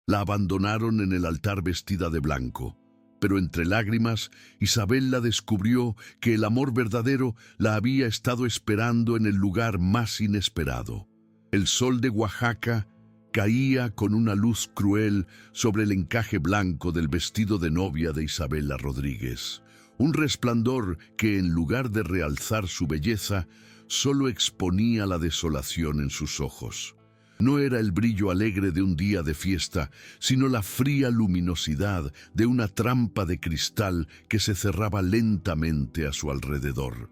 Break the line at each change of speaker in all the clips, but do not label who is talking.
La abandonaron en el altar vestida de blanco. Pero entre lágrimas, Isabella descubrió que el amor verdadero la había estado esperando en el lugar más inesperado. El sol de Oaxaca caía con una luz cruel sobre el encaje blanco del vestido de novia de Isabella Rodríguez. Un resplandor que, en lugar de realzar su belleza, solo exponía la desolación en sus ojos. No era el brillo alegre de un día de fiesta, sino la fría luminosidad de una trampa de cristal que se cerraba lentamente a su alrededor.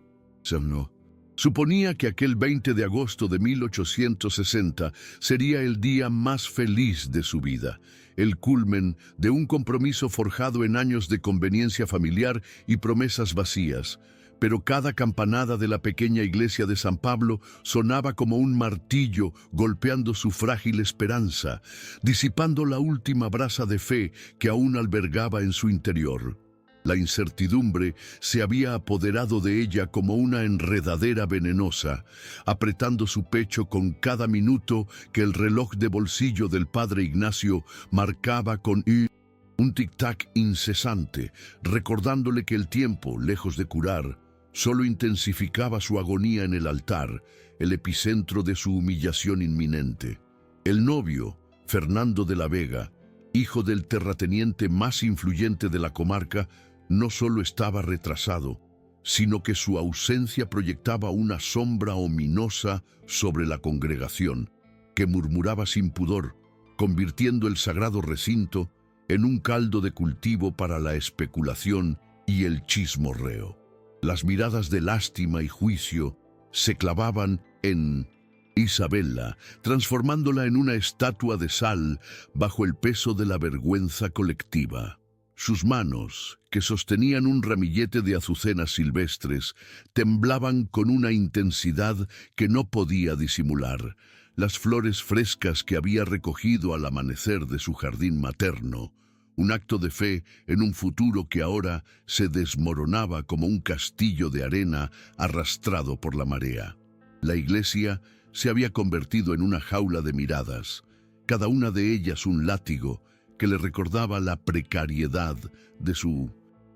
Suponía que aquel 20 de agosto de 1860 sería el día más feliz de su vida, el culmen de un compromiso forjado en años de conveniencia familiar y promesas vacías. Pero cada campanada de la pequeña iglesia de San Pablo sonaba como un martillo golpeando su frágil esperanza, disipando la última brasa de fe que aún albergaba en su interior. La incertidumbre se había apoderado de ella como una enredadera venenosa, apretando su pecho con cada minuto que el reloj de bolsillo del padre Ignacio marcaba con un tic-tac incesante, recordándole que el tiempo, lejos de curar, solo intensificaba su agonía en el altar, el epicentro de su humillación inminente. El novio, Fernando de la Vega, hijo del terrateniente más influyente de la comarca, no solo estaba retrasado, sino que su ausencia proyectaba una sombra ominosa sobre la congregación, que murmuraba sin pudor, convirtiendo el sagrado recinto en un caldo de cultivo para la especulación y el chismorreo. Las miradas de lástima y juicio se clavaban en Isabella, transformándola en una estatua de sal bajo el peso de la vergüenza colectiva. Sus manos, que sostenían un ramillete de azucenas silvestres, temblaban con una intensidad que no podía disimular. Las flores frescas que había recogido al amanecer de su jardín materno, un acto de fe en un futuro que ahora se desmoronaba como un castillo de arena arrastrado por la marea. La iglesia se había convertido en una jaula de miradas, cada una de ellas un látigo que le recordaba la precariedad de su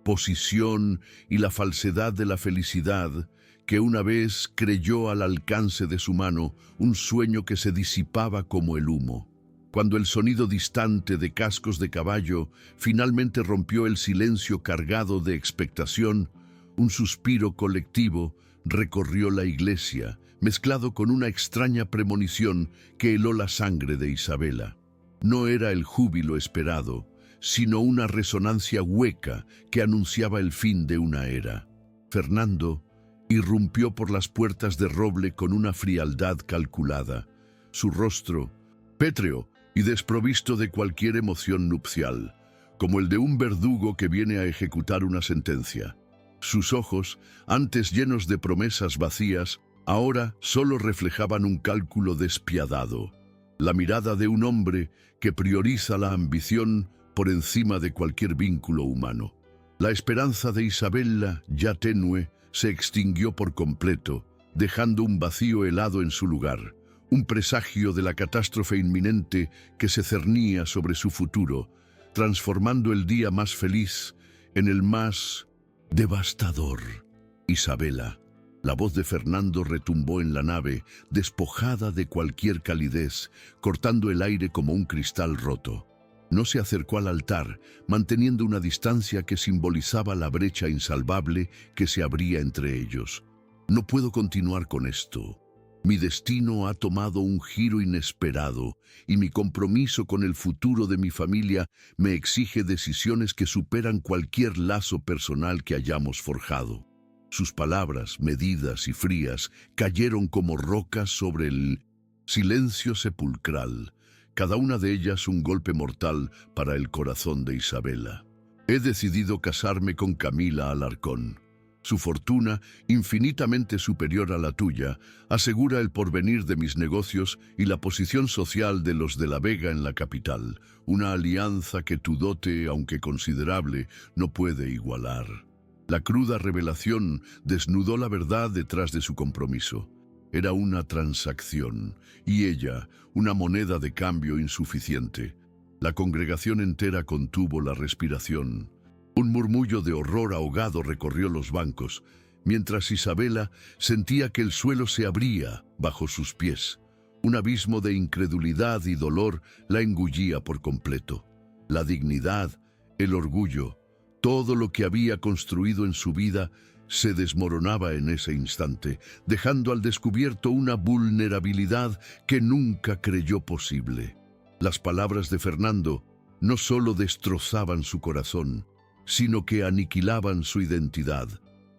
posición y la falsedad de la felicidad que una vez creyó al alcance de su mano, un sueño que se disipaba como el humo. Cuando el sonido distante de cascos de caballo finalmente rompió el silencio cargado de expectación, un suspiro colectivo recorrió la iglesia, mezclado con una extraña premonición que heló la sangre de Isabella. No era el júbilo esperado, sino una resonancia hueca que anunciaba el fin de una era. Fernando irrumpió por las puertas de roble con una frialdad calculada. Su rostro, pétreo y desprovisto de cualquier emoción nupcial, como el de un verdugo que viene a ejecutar una sentencia. Sus ojos, antes llenos de promesas vacías, ahora solo reflejaban un cálculo despiadado. La mirada de un hombre que prioriza la ambición por encima de cualquier vínculo humano. La esperanza de Isabella, ya tenue, se extinguió por completo, dejando un vacío helado en su lugar, un presagio de la catástrofe inminente que se cernía sobre su futuro, transformando el día más feliz en el más devastador. Isabella. La voz de Fernando retumbó en la nave, despojada de cualquier calidez, cortando el aire como un cristal roto. No se acercó al altar, manteniendo una distancia que simbolizaba la brecha insalvable que se abría entre ellos. No puedo continuar con esto. Mi destino ha tomado un giro inesperado y mi compromiso con el futuro de mi familia me exige decisiones que superan cualquier lazo personal que hayamos forjado. Sus palabras, medidas y frías, cayeron como rocas sobre el silencio sepulcral, cada una de ellas un golpe mortal para el corazón de Isabella. He decidido casarme con Camila Alarcón. Su fortuna, infinitamente superior a la tuya, asegura el porvenir de mis negocios y la posición social de los de la Vega en la capital, una alianza que tu dote, aunque considerable, no puede igualar. La cruda revelación desnudó la verdad detrás de su compromiso. Era una transacción, y ella, una moneda de cambio insuficiente. La congregación entera contuvo la respiración. Un murmullo de horror ahogado recorrió los bancos, mientras Isabela sentía que el suelo se abría bajo sus pies. Un abismo de incredulidad y dolor la engullía por completo. La dignidad, el orgullo, todo lo que había construido en su vida se desmoronaba en ese instante, dejando al descubierto una vulnerabilidad que nunca creyó posible. Las palabras de Fernando no solo destrozaban su corazón, sino que aniquilaban su identidad,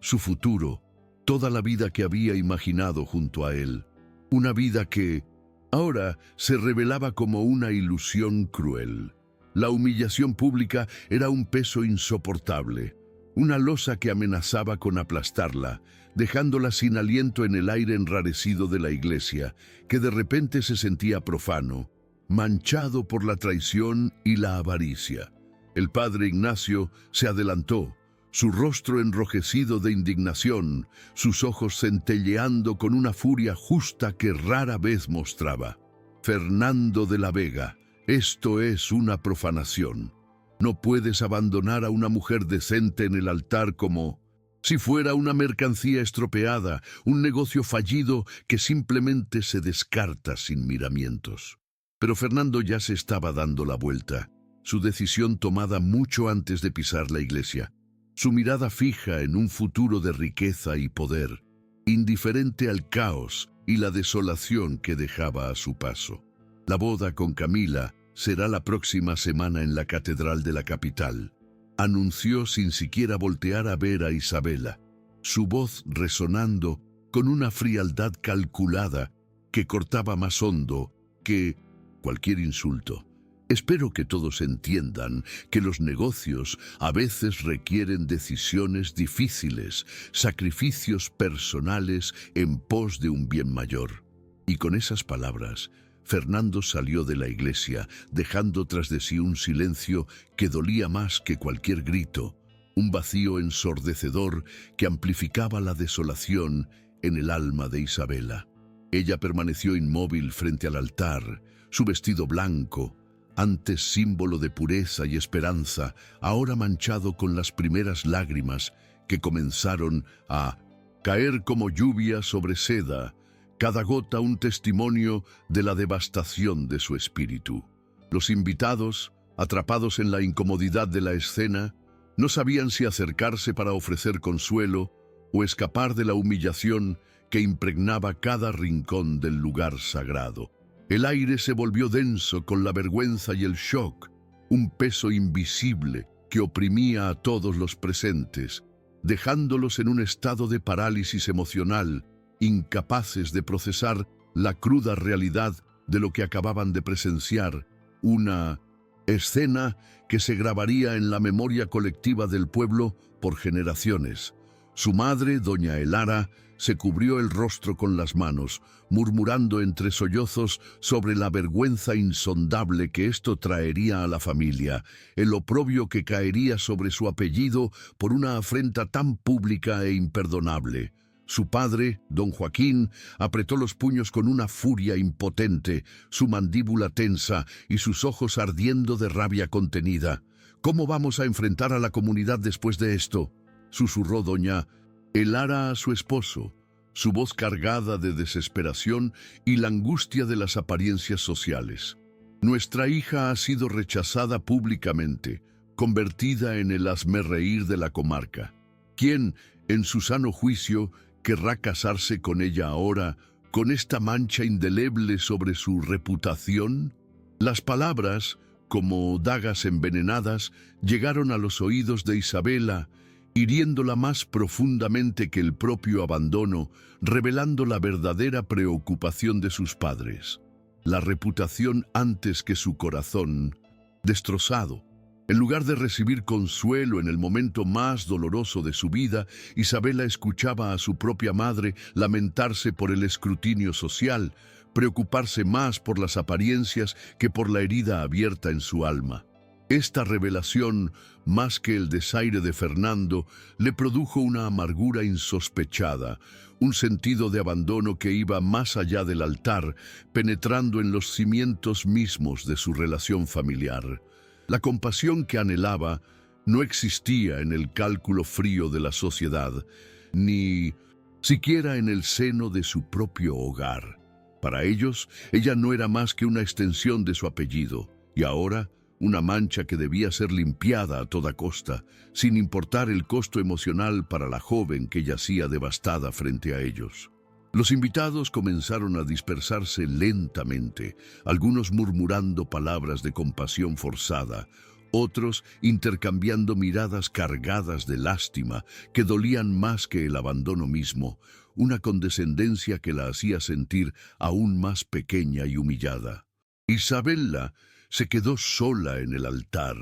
su futuro, toda la vida que había imaginado junto a él. Una vida que ahora se revelaba como una ilusión cruel. La humillación pública era un peso insoportable, una losa que amenazaba con aplastarla, dejándola sin aliento en el aire enrarecido de la iglesia, que de repente se sentía profano, manchado por la traición y la avaricia. El padre Ignacio se adelantó, su rostro enrojecido de indignación, sus ojos centelleando con una furia justa que rara vez mostraba. Fernando de la Vega, esto es una profanación. No puedes abandonar a una mujer decente en el altar como si fuera una mercancía estropeada, un negocio fallido que simplemente se descarta sin miramientos. Pero Fernando ya se estaba dando la vuelta, su decisión tomada mucho antes de pisar la iglesia, su mirada fija en un futuro de riqueza y poder, indiferente al caos y la desolación que dejaba a su paso. La boda con Camila será la próxima semana en la catedral de la capital, anunció sin siquiera voltear a ver a Isabela, su voz resonando con una frialdad calculada que cortaba más hondo que cualquier insulto. Espero que todos entiendan que los negocios a veces requieren decisiones difíciles, sacrificios personales en pos de un bien mayor. Y con esas palabras, Fernando salió de la iglesia, dejando tras de sí un silencio que dolía más que cualquier grito, un vacío ensordecedor que amplificaba la desolación en el alma de Isabela. Ella permaneció inmóvil frente al altar, su vestido blanco, antes símbolo de pureza y esperanza, ahora manchado con las primeras lágrimas que comenzaron a caer como lluvia sobre seda, cada gota un testimonio de la devastación de su espíritu. Los invitados, atrapados en la incomodidad de la escena, no sabían si acercarse para ofrecer consuelo o escapar de la humillación que impregnaba cada rincón del lugar sagrado. El aire se volvió denso con la vergüenza y el shock, un peso invisible que oprimía a todos los presentes, dejándolos en un estado de parálisis emocional, incapaces de procesar la cruda realidad de lo que acababan de presenciar, una escena que se grabaría en la memoria colectiva del pueblo por generaciones. Su madre, doña Elara, se cubrió el rostro con las manos, murmurando entre sollozos sobre la vergüenza insondable que esto traería a la familia, el oprobio que caería sobre su apellido por una afrenta tan pública e imperdonable. Su padre, don Joaquín, apretó los puños con una furia impotente, su mandíbula tensa y sus ojos ardiendo de rabia contenida. ¿Cómo vamos a enfrentar a la comunidad después de esto?, susurró doña Elara a su esposo, su voz cargada de desesperación y la angustia de las apariencias sociales. Nuestra hija ha sido rechazada públicamente, convertida en el hazmerreír de la comarca. ¿Quién, en su sano juicio, querrá casarse con ella ahora, con esta mancha indeleble sobre su reputación? Las palabras, como dagas envenenadas, llegaron a los oídos de Isabela, hiriéndola más profundamente que el propio abandono, revelando la verdadera preocupación de sus padres. La reputación antes que su corazón, destrozado. En lugar de recibir consuelo en el momento más doloroso de su vida, Isabela escuchaba a su propia madre lamentarse por el escrutinio social, preocuparse más por las apariencias que por la herida abierta en su alma. Esta revelación, más que el desaire de Fernando, le produjo una amargura insospechada, un sentido de abandono que iba más allá del altar, penetrando en los cimientos mismos de su relación familiar. La compasión que anhelaba no existía en el cálculo frío de la sociedad, ni siquiera en el seno de su propio hogar. Para ellos, ella no era más que una extensión de su apellido, y ahora una mancha que debía ser limpiada a toda costa, sin importar el costo emocional para la joven que yacía devastada frente a ellos. Los invitados comenzaron a dispersarse lentamente, algunos murmurando palabras de compasión forzada, otros intercambiando miradas cargadas de lástima que dolían más que el abandono mismo, una condescendencia que la hacía sentir aún más pequeña y humillada. Isabella se quedó sola en el altar,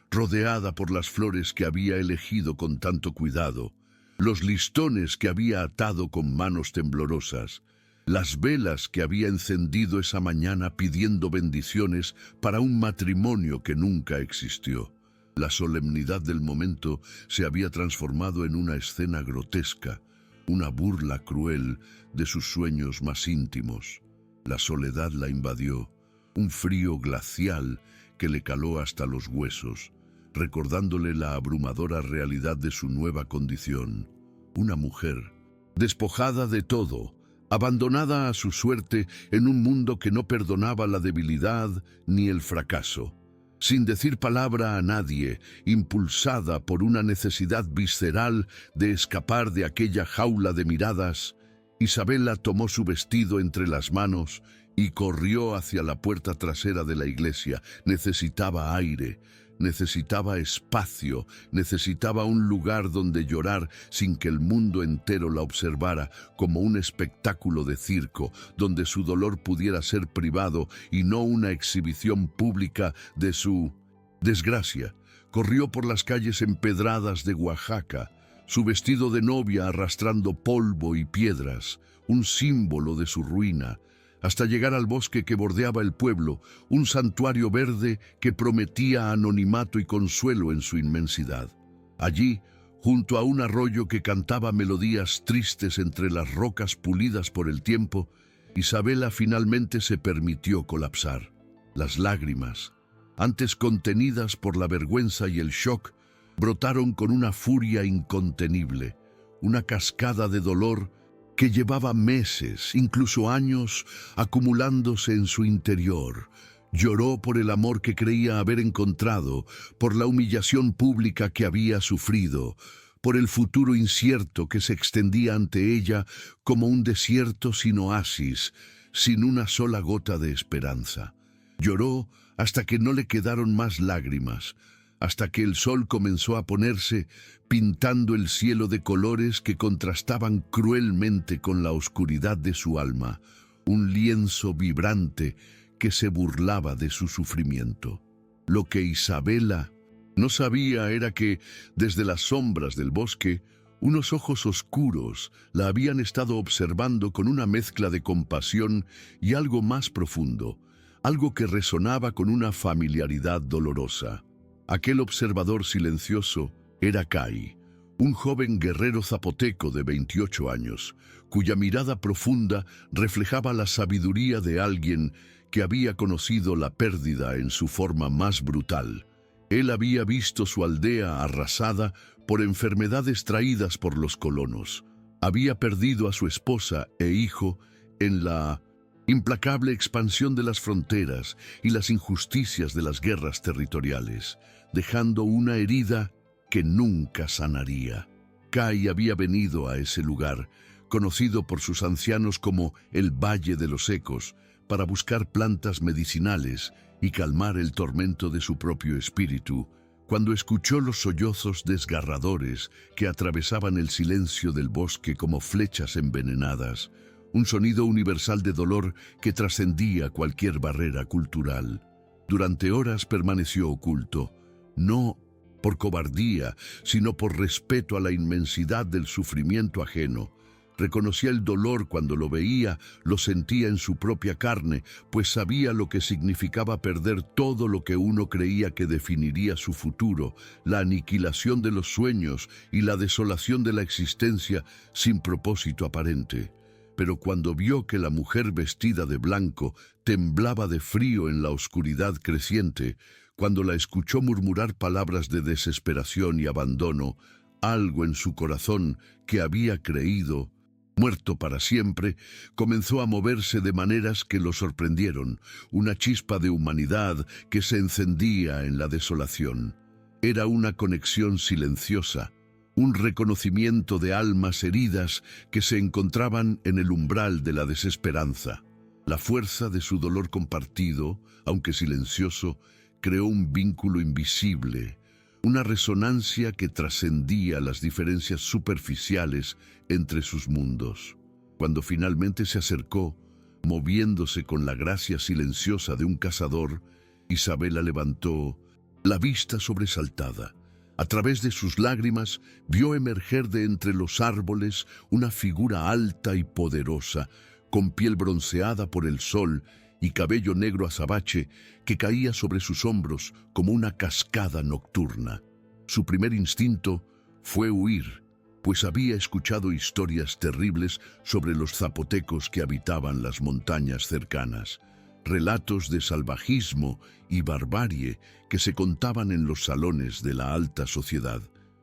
rodeada por las flores que había elegido con tanto cuidado, los listones que había atado con manos temblorosas, las velas que había encendido esa mañana pidiendo bendiciones para un matrimonio que nunca existió. La solemnidad del momento se había transformado en una escena grotesca, una burla cruel de sus sueños más íntimos. La soledad la invadió, un frío glacial que le caló hasta los huesos, recordándole la abrumadora realidad de su nueva condición. Una mujer, despojada de todo, abandonada a su suerte en un mundo que no perdonaba la debilidad ni el fracaso. Sin decir palabra a nadie, impulsada por una necesidad visceral de escapar de aquella jaula de miradas, Isabella tomó su vestido entre las manos y corrió hacia la puerta trasera de la iglesia. Necesitaba aire, necesitaba espacio, necesitaba un lugar donde llorar sin que el mundo entero la observara como un espectáculo de circo, donde su dolor pudiera ser privado y no una exhibición pública de su desgracia. Corrió por las calles empedradas de Oaxaca, su vestido de novia arrastrando polvo y piedras, un símbolo de su ruina, hasta llegar al bosque que bordeaba el pueblo, un santuario verde que prometía anonimato y consuelo en su inmensidad. Allí, junto a un arroyo que cantaba melodías tristes entre las rocas pulidas por el tiempo, Isabella finalmente se permitió colapsar. Las lágrimas, antes contenidas por la vergüenza y el shock, brotaron con una furia incontenible, una cascada de dolor que llevaba meses, incluso años, acumulándose en su interior. Lloró por el amor que creía haber encontrado, por la humillación pública que había sufrido, por el futuro incierto que se extendía ante ella como un desierto sin oasis, sin una sola gota de esperanza. Lloró hasta que no le quedaron más lágrimas, hasta que el sol comenzó a ponerse, pintando el cielo de colores que contrastaban cruelmente con la oscuridad de su alma, un lienzo vibrante que se burlaba de su sufrimiento. Lo que Isabella no sabía era que, desde las sombras del bosque, unos ojos oscuros la habían estado observando con una mezcla de compasión y algo más profundo, algo que resonaba con una familiaridad dolorosa. Aquel observador silencioso era Cai, un joven guerrero zapoteco de 28 años, cuya mirada profunda reflejaba la sabiduría de alguien que había conocido la pérdida en su forma más brutal. Él había visto su aldea arrasada por enfermedades traídas por los colonos. Había perdido a su esposa e hijo en la implacable expansión de las fronteras y las injusticias de las guerras territoriales, dejando una herida que nunca sanaría. Cai había venido a ese lugar, conocido por sus ancianos como el Valle de los Ecos, para buscar plantas medicinales y calmar el tormento de su propio espíritu, cuando escuchó los sollozos desgarradores que atravesaban el silencio del bosque como flechas envenenadas, un sonido universal de dolor que trascendía cualquier barrera cultural. Durante horas permaneció oculto, no por cobardía, sino por respeto a la inmensidad del sufrimiento ajeno, Reconocía el dolor cuando lo veía, lo sentía en su propia carne, pues sabía lo que significaba perder todo lo que uno creía que definiría su futuro, la aniquilación de los sueños y la desolación de la existencia sin propósito aparente. Pero cuando vio que la mujer vestida de blanco temblaba de frío en la oscuridad creciente, cuando la escuchó murmurar palabras de desesperación y abandono, algo en su corazón que había creído muerto para siempre, comenzó a moverse de maneras que lo sorprendieron, una chispa de humanidad que se encendía en la desolación. Era una conexión silenciosa, un reconocimiento de almas heridas que se encontraban en el umbral de la desesperanza. La fuerza de su dolor compartido, aunque silencioso, creó un vínculo invisible, una resonancia que trascendía las diferencias superficiales entre sus mundos. Cuando finalmente se acercó, moviéndose con la gracia silenciosa de un cazador, Isabela levantó la vista sobresaltada. A través de sus lágrimas vio emerger de entre los árboles una figura alta y poderosa, con piel bronceada por el sol y cabello negro azabache que caía sobre sus hombros como una cascada nocturna. Su primer instinto fue huir, pues había escuchado historias terribles sobre los zapotecos que habitaban las montañas cercanas, relatos de salvajismo y barbarie que se contaban en los salones de la alta sociedad.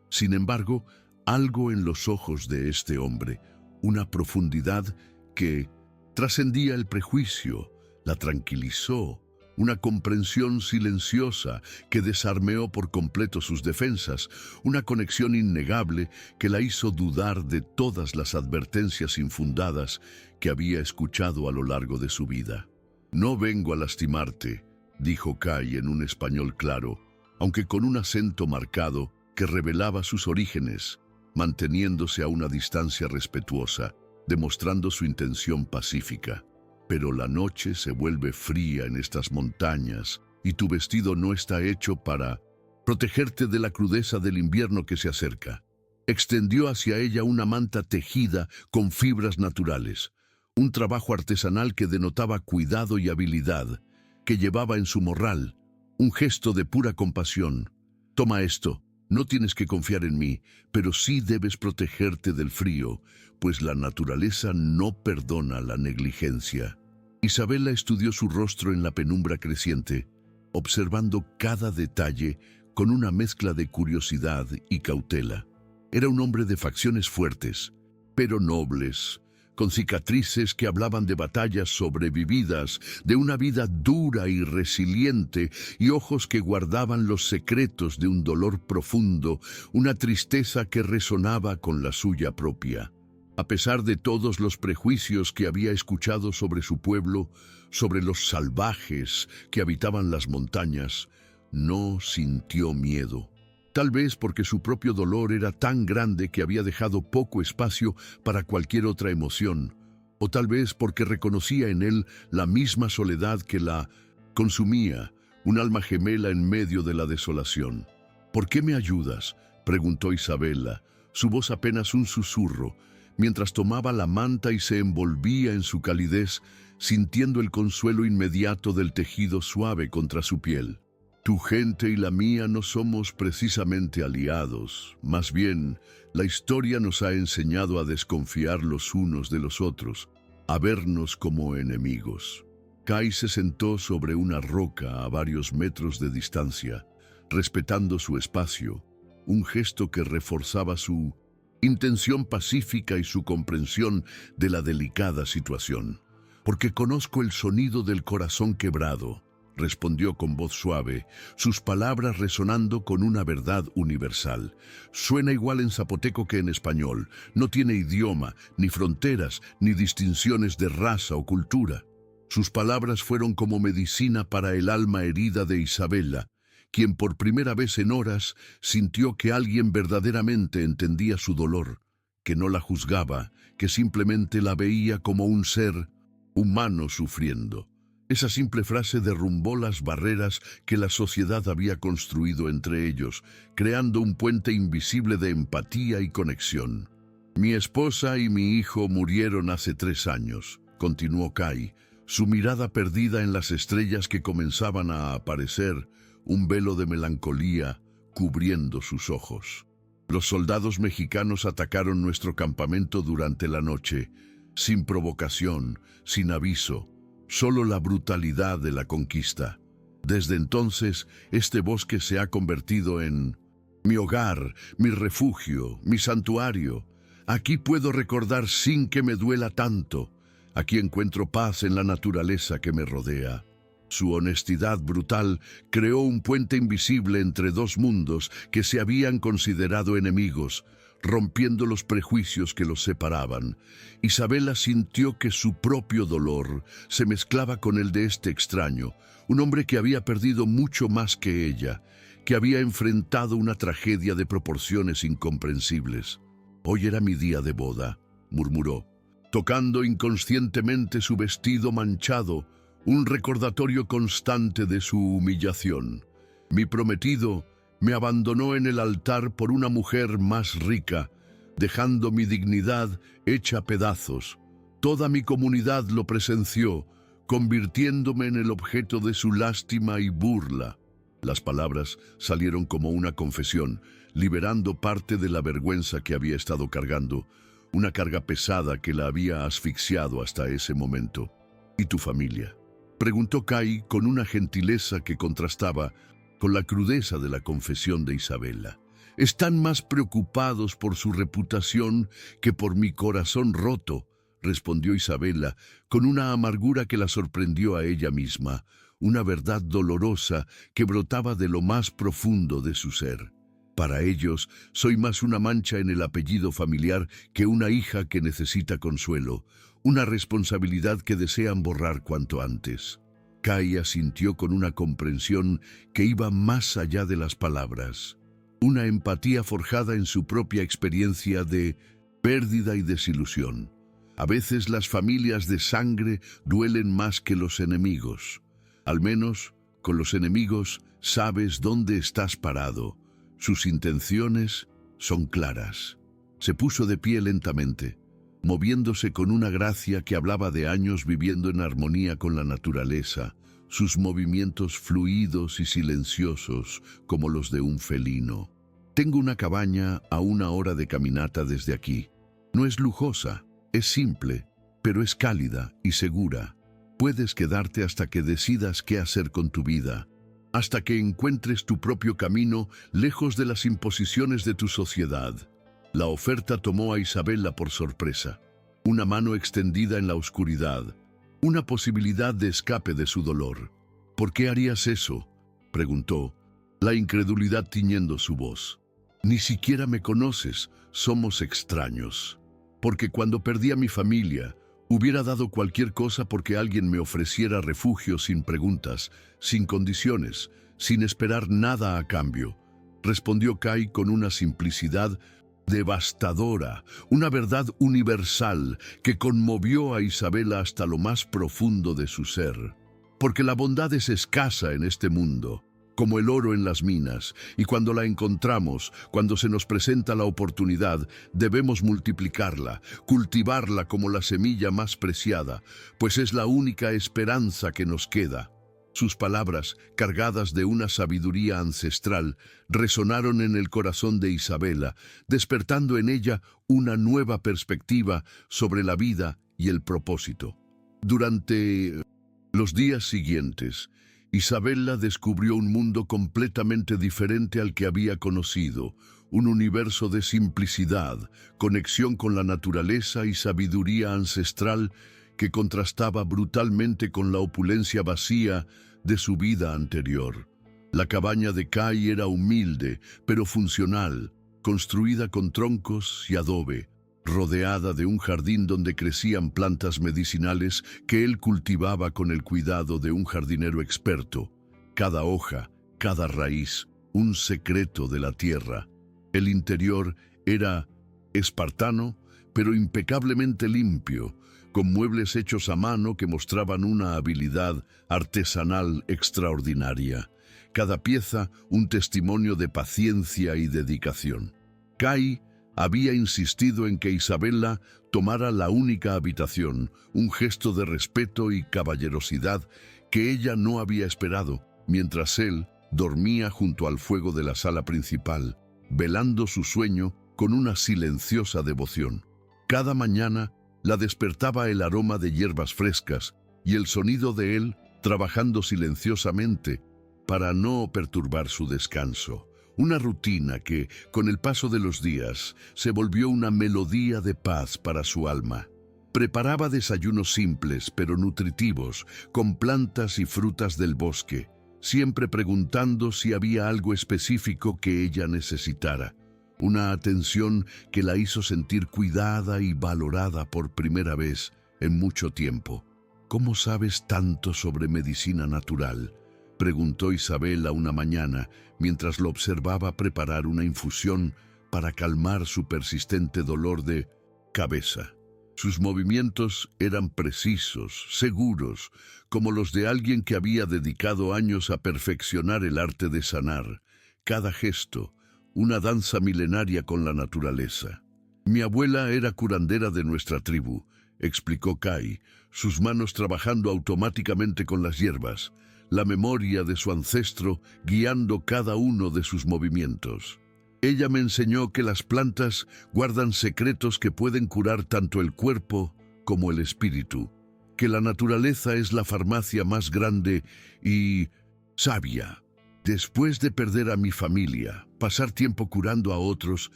Sin embargo, algo en los ojos de este hombre, una profundidad que trascendía el prejuicio, la tranquilizó, una comprensión silenciosa que desarmeó por completo sus defensas, una conexión innegable que la hizo dudar de todas las advertencias infundadas que había escuchado a lo largo de su vida. «No vengo a lastimarte», dijo Kai en un español claro, aunque con un acento marcado que revelaba sus orígenes, manteniéndose a una distancia respetuosa, demostrando su intención pacífica. «Pero la noche se vuelve fría en estas montañas y tu vestido no está hecho para protegerte de la crudeza del invierno que se acerca». Extendió hacia ella una manta tejida con fibras naturales, un trabajo artesanal que denotaba cuidado y habilidad, que llevaba en su morral un gesto de pura compasión. «Toma esto, no tienes que confiar en mí, pero sí debes protegerte del frío, pues la naturaleza no perdona la negligencia». Isabela estudió su rostro en la penumbra creciente, observando cada detalle con una mezcla de curiosidad y cautela. Era un hombre de facciones fuertes, pero nobles, con cicatrices que hablaban de batallas sobrevividas, de una vida dura y resiliente, y ojos que guardaban los secretos de un dolor profundo, una tristeza que resonaba con la suya propia. A pesar de todos los prejuicios que había escuchado sobre su pueblo, sobre los salvajes que habitaban las montañas, no sintió miedo. Tal vez porque su propio dolor era tan grande que había dejado poco espacio para cualquier otra emoción, o tal vez porque reconocía en él la misma soledad que la consumía, un alma gemela en medio de la desolación. «¿Por qué me ayudas?», preguntó Isabela, su voz apenas un susurro, mientras tomaba la manta y se envolvía en su calidez, sintiendo el consuelo inmediato del tejido suave contra su piel. «Tu gente y la mía no somos precisamente aliados, más bien, la historia nos ha enseñado a desconfiar los unos de los otros, a vernos como enemigos». Kai se sentó sobre una roca a varios metros de distancia, respetando su espacio, un gesto que reforzaba su intención pacífica y su comprensión de la delicada situación. «Porque conozco el sonido del corazón quebrado», respondió con voz suave, sus palabras resonando con una verdad universal. «Suena igual en zapoteco que en español, no tiene idioma, ni fronteras, ni distinciones de raza o cultura». Sus palabras fueron como medicina para el alma herida de Isabela, quien por primera vez en horas sintió que alguien verdaderamente entendía su dolor, que no la juzgaba, que simplemente la veía como un ser humano sufriendo. Esa simple frase derrumbó las barreras que la sociedad había construido entre ellos, creando un puente invisible de empatía y conexión. Mi esposa y mi hijo murieron hace 3 años, continuó Kai, su mirada perdida en las estrellas que comenzaban a aparecer, un velo de melancolía cubriendo sus ojos. Los soldados mexicanos atacaron nuestro campamento durante la noche, sin provocación, sin aviso, solo la brutalidad de la conquista. Desde entonces, este bosque se ha convertido en mi hogar, mi refugio, mi santuario. Aquí puedo recordar sin que me duela tanto. Aquí encuentro paz en la naturaleza que me rodea. Su honestidad brutal creó un puente invisible entre dos mundos que se habían considerado enemigos, rompiendo los prejuicios que los separaban. Isabela sintió que su propio dolor se mezclaba con el de este extraño, un hombre que había perdido mucho más que ella, que había enfrentado una tragedia de proporciones incomprensibles. «Hoy era mi día de boda», murmuró, tocando inconscientemente su vestido manchado, un recordatorio constante de su humillación. «Mi prometido me abandonó en el altar por una mujer más rica, dejando mi dignidad hecha pedazos. Toda mi comunidad lo presenció, convirtiéndome en el objeto de su lástima y burla». Las palabras salieron como una confesión, liberando parte de la vergüenza que había estado cargando, una carga pesada que la había asfixiado hasta ese momento. «¿Y tu familia?», preguntó Kai con una gentileza que contrastaba con la crudeza de la confesión de Isabela. «Están más preocupados por su reputación que por mi corazón roto», respondió Isabela con una amargura que la sorprendió a ella misma, una verdad dolorosa que brotaba de lo más profundo de su ser. «Para ellos, soy más una mancha en el apellido familiar que una hija que necesita consuelo, una responsabilidad que desean borrar cuanto antes». Kai asintió con una comprensión que iba más allá de las palabras, una empatía forjada en su propia experiencia de pérdida y desilusión. A veces las familias de sangre duelen más que los enemigos. Al menos, con los enemigos sabes dónde estás parado. Sus intenciones son claras. Se puso de pie lentamente, moviéndose con una gracia que hablaba de años viviendo en armonía con la naturaleza, sus movimientos fluidos y silenciosos como los de un felino. «Tengo una cabaña a 1 hora de caminata desde aquí. No es lujosa, es simple, pero es cálida y segura. Puedes quedarte hasta que decidas qué hacer con tu vida, hasta que encuentres tu propio camino lejos de las imposiciones de tu sociedad». La oferta tomó a Isabela por sorpresa. Una mano extendida en la oscuridad, una posibilidad de escape de su dolor. «¿Por qué harías eso?», preguntó, la incredulidad tiñendo su voz. «Ni siquiera me conoces, somos extraños. Porque cuando perdí a mi familia, hubiera dado cualquier cosa porque alguien me ofreciera refugio sin preguntas, sin condiciones, sin esperar nada a cambio», respondió Kai con una simplicidad devastadora, una verdad universal que conmovió a Isabela hasta lo más profundo de su ser. Porque la bondad es escasa en este mundo, como el oro en las minas, y cuando la encontramos, cuando se nos presenta la oportunidad, debemos multiplicarla, cultivarla como la semilla más preciada, pues es la única esperanza que nos queda. Sus palabras, cargadas de una sabiduría ancestral, resonaron en el corazón de Isabela, despertando en ella una nueva perspectiva sobre la vida y el propósito. Durante los días siguientes, Isabela descubrió un mundo completamente diferente al que había conocido, un universo de simplicidad, conexión con la naturaleza y sabiduría ancestral que contrastaba brutalmente con la opulencia vacía de su vida anterior. La cabaña de Kai era humilde, pero funcional, construida con troncos y adobe, rodeada de un jardín donde crecían plantas medicinales que él cultivaba con el cuidado de un jardinero experto. Cada hoja, cada raíz, un secreto de la tierra. El interior era espartano, pero impecablemente limpio, con muebles hechos a mano que mostraban una habilidad artesanal extraordinaria. Cada pieza un testimonio de paciencia y dedicación. Kai Había insistido en que Isabela tomara la única habitación, un gesto de respeto y caballerosidad que ella no había esperado, mientras él dormía junto al fuego de la sala principal, velando su sueño con una silenciosa devoción. Cada mañana la despertaba el aroma de hierbas frescas y el sonido de él trabajando silenciosamente para no perturbar su descanso. Una rutina que, con el paso de los días, se volvió una melodía de paz para su alma. Preparaba desayunos simples pero nutritivos, con plantas y frutas del bosque, siempre preguntando si había algo específico que ella necesitara. Una atención que la hizo sentir cuidada y valorada por primera vez en mucho tiempo. ¿Cómo sabes tanto sobre medicina natural?, preguntó Isabela una mañana mientras lo observaba preparar una infusión para calmar su persistente dolor de cabeza. Sus movimientos eran precisos, seguros, como los de alguien que había dedicado años a perfeccionar el arte de sanar. Cada gesto, una danza milenaria con la naturaleza. Mi abuela era curandera de nuestra tribu, explicó Kai, sus manos trabajando automáticamente con las hierbas, la memoria de su ancestro guiando cada uno de sus movimientos. Ella me enseñó que las plantas guardan secretos que pueden curar tanto el cuerpo como el espíritu, que la naturaleza es la farmacia más grande y sabia. Después de perder a mi familia, pasar tiempo curando a otros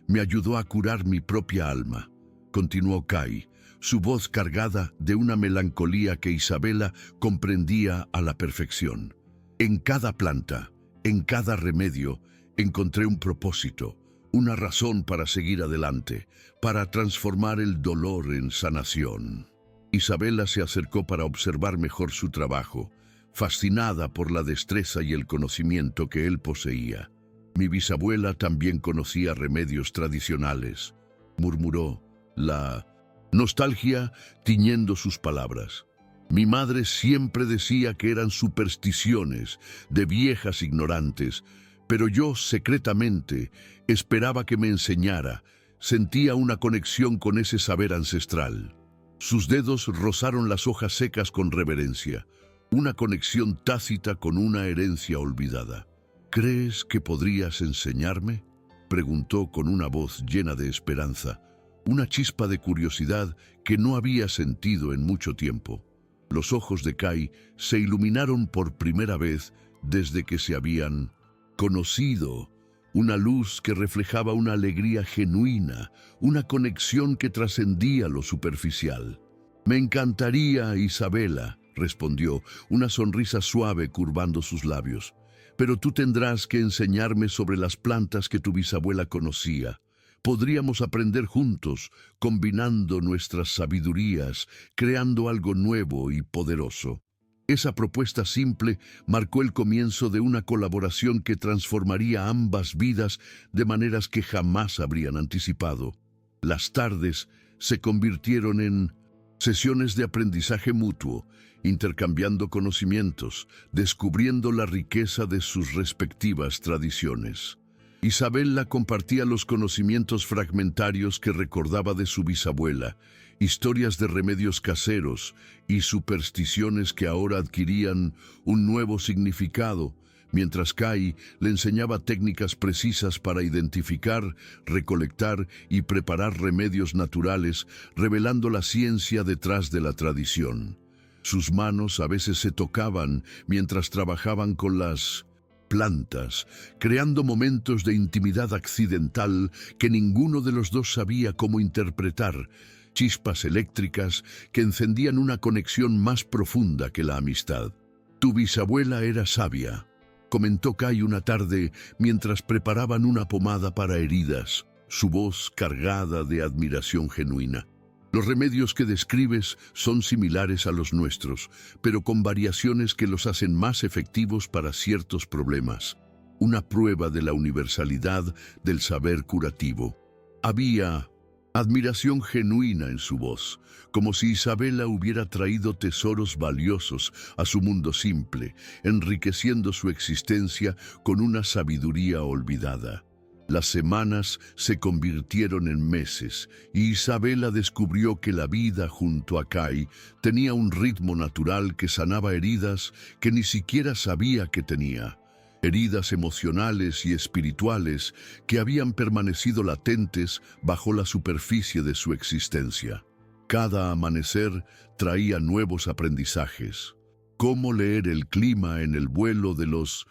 me ayudó a curar mi propia alma, continuó Kai, su voz cargada de una melancolía que Isabela comprendía a la perfección. En cada planta, en cada remedio, encontré un propósito, una razón para seguir adelante, para transformar el dolor en sanación. Isabela se acercó para observar mejor su trabajo, fascinada por la destreza y el conocimiento que él poseía. Mi bisabuela también conocía remedios tradicionales, murmuró, la nostalgia tiñendo sus palabras. Mi madre siempre decía que eran supersticiones de viejas ignorantes, pero yo secretamente esperaba que me enseñara. Sentía una conexión con ese saber ancestral. Sus dedos rozaron las hojas secas con reverencia, una conexión tácita con una herencia olvidada. ¿Crees que podrías enseñarme?, preguntó con una voz llena de esperanza, una chispa de curiosidad que no había sentido en mucho tiempo. Los ojos de Kai se iluminaron por primera vez desde que se habían conocido, una luz que reflejaba una alegría genuina, una conexión que trascendía lo superficial. Me encantaría, Isabela, respondió, una sonrisa suave curvando sus labios. Pero tú tendrás que enseñarme sobre las plantas que tu bisabuela conocía. Podríamos aprender juntos, combinando nuestras sabidurías, creando algo nuevo y poderoso. Esa propuesta simple marcó el comienzo de una colaboración que transformaría ambas vidas de maneras que jamás habrían anticipado. Las tardes se convirtieron en sesiones de aprendizaje mutuo, intercambiando conocimientos, descubriendo la riqueza de sus respectivas tradiciones. Isabela compartía los conocimientos fragmentarios que recordaba de su bisabuela, historias de remedios caseros y supersticiones que ahora adquirían un nuevo significado, mientras Kai le enseñaba técnicas precisas para identificar, recolectar y preparar remedios naturales, revelando la ciencia detrás de la tradición. Sus manos a veces se tocaban mientras trabajaban con las plantas, creando momentos de intimidad accidental que ninguno de los dos sabía cómo interpretar, chispas eléctricas que encendían una conexión más profunda que la amistad. Tu bisabuela era sabia, comentó Kai una tarde mientras preparaban una pomada para heridas, su voz cargada de admiración genuina. Los remedios que describes son similares a los nuestros, pero con variaciones que los hacen más efectivos para ciertos problemas. Una prueba de la universalidad del saber curativo. Había admiración genuina en su voz, como si Isabela hubiera traído tesoros valiosos a su mundo simple, enriqueciendo su existencia con una sabiduría olvidada. Las semanas se convirtieron en meses y Isabela descubrió que la vida junto a Kai tenía un ritmo natural que sanaba heridas que ni siquiera sabía que tenía. Heridas emocionales y espirituales que habían permanecido latentes bajo la superficie de su existencia. Cada amanecer traía nuevos aprendizajes. Cómo leer el clima en el vuelo de los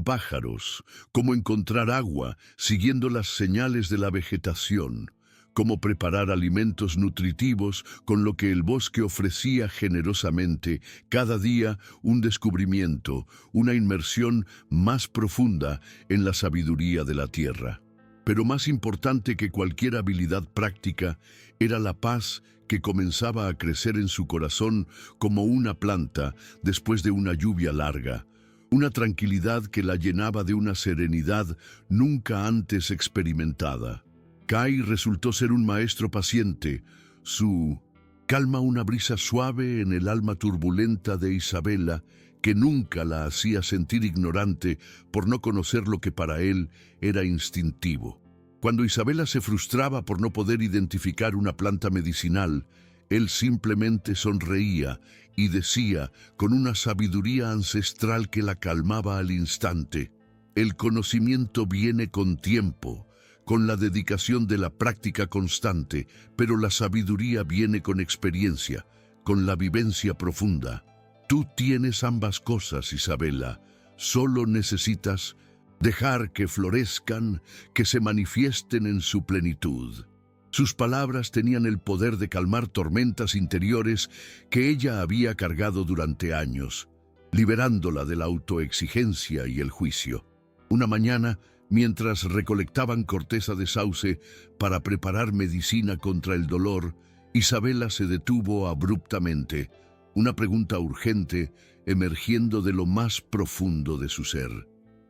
pájaros, cómo encontrar agua siguiendo las señales de la vegetación, cómo preparar alimentos nutritivos con lo que el bosque ofrecía generosamente, cada día un descubrimiento, una inmersión más profunda en la sabiduría de la tierra. Pero más importante que cualquier habilidad práctica era la paz que comenzaba a crecer en su corazón como una planta después de una lluvia larga. Una tranquilidad que la llenaba de una serenidad nunca antes experimentada. Kai resultó ser un maestro paciente. Su calma una brisa suave en el alma turbulenta de Isabela, que nunca la hacía sentir ignorante por no conocer lo que para él era instintivo. Cuando Isabela se frustraba por no poder identificar una planta medicinal, él simplemente sonreía y decía con una sabiduría ancestral que la calmaba al instante: el conocimiento viene con tiempo, con la dedicación de la práctica constante, pero la sabiduría viene con experiencia, con la vivencia profunda. Tú tienes ambas cosas, Isabela. Solo necesitas dejar que florezcan, que se manifiesten en su plenitud. Sus palabras tenían el poder de calmar tormentas interiores que ella había cargado durante años, liberándola de la autoexigencia y el juicio. Una mañana, mientras recolectaban corteza de sauce para preparar medicina contra el dolor, Isabela se detuvo abruptamente, una pregunta urgente emergiendo de lo más profundo de su ser.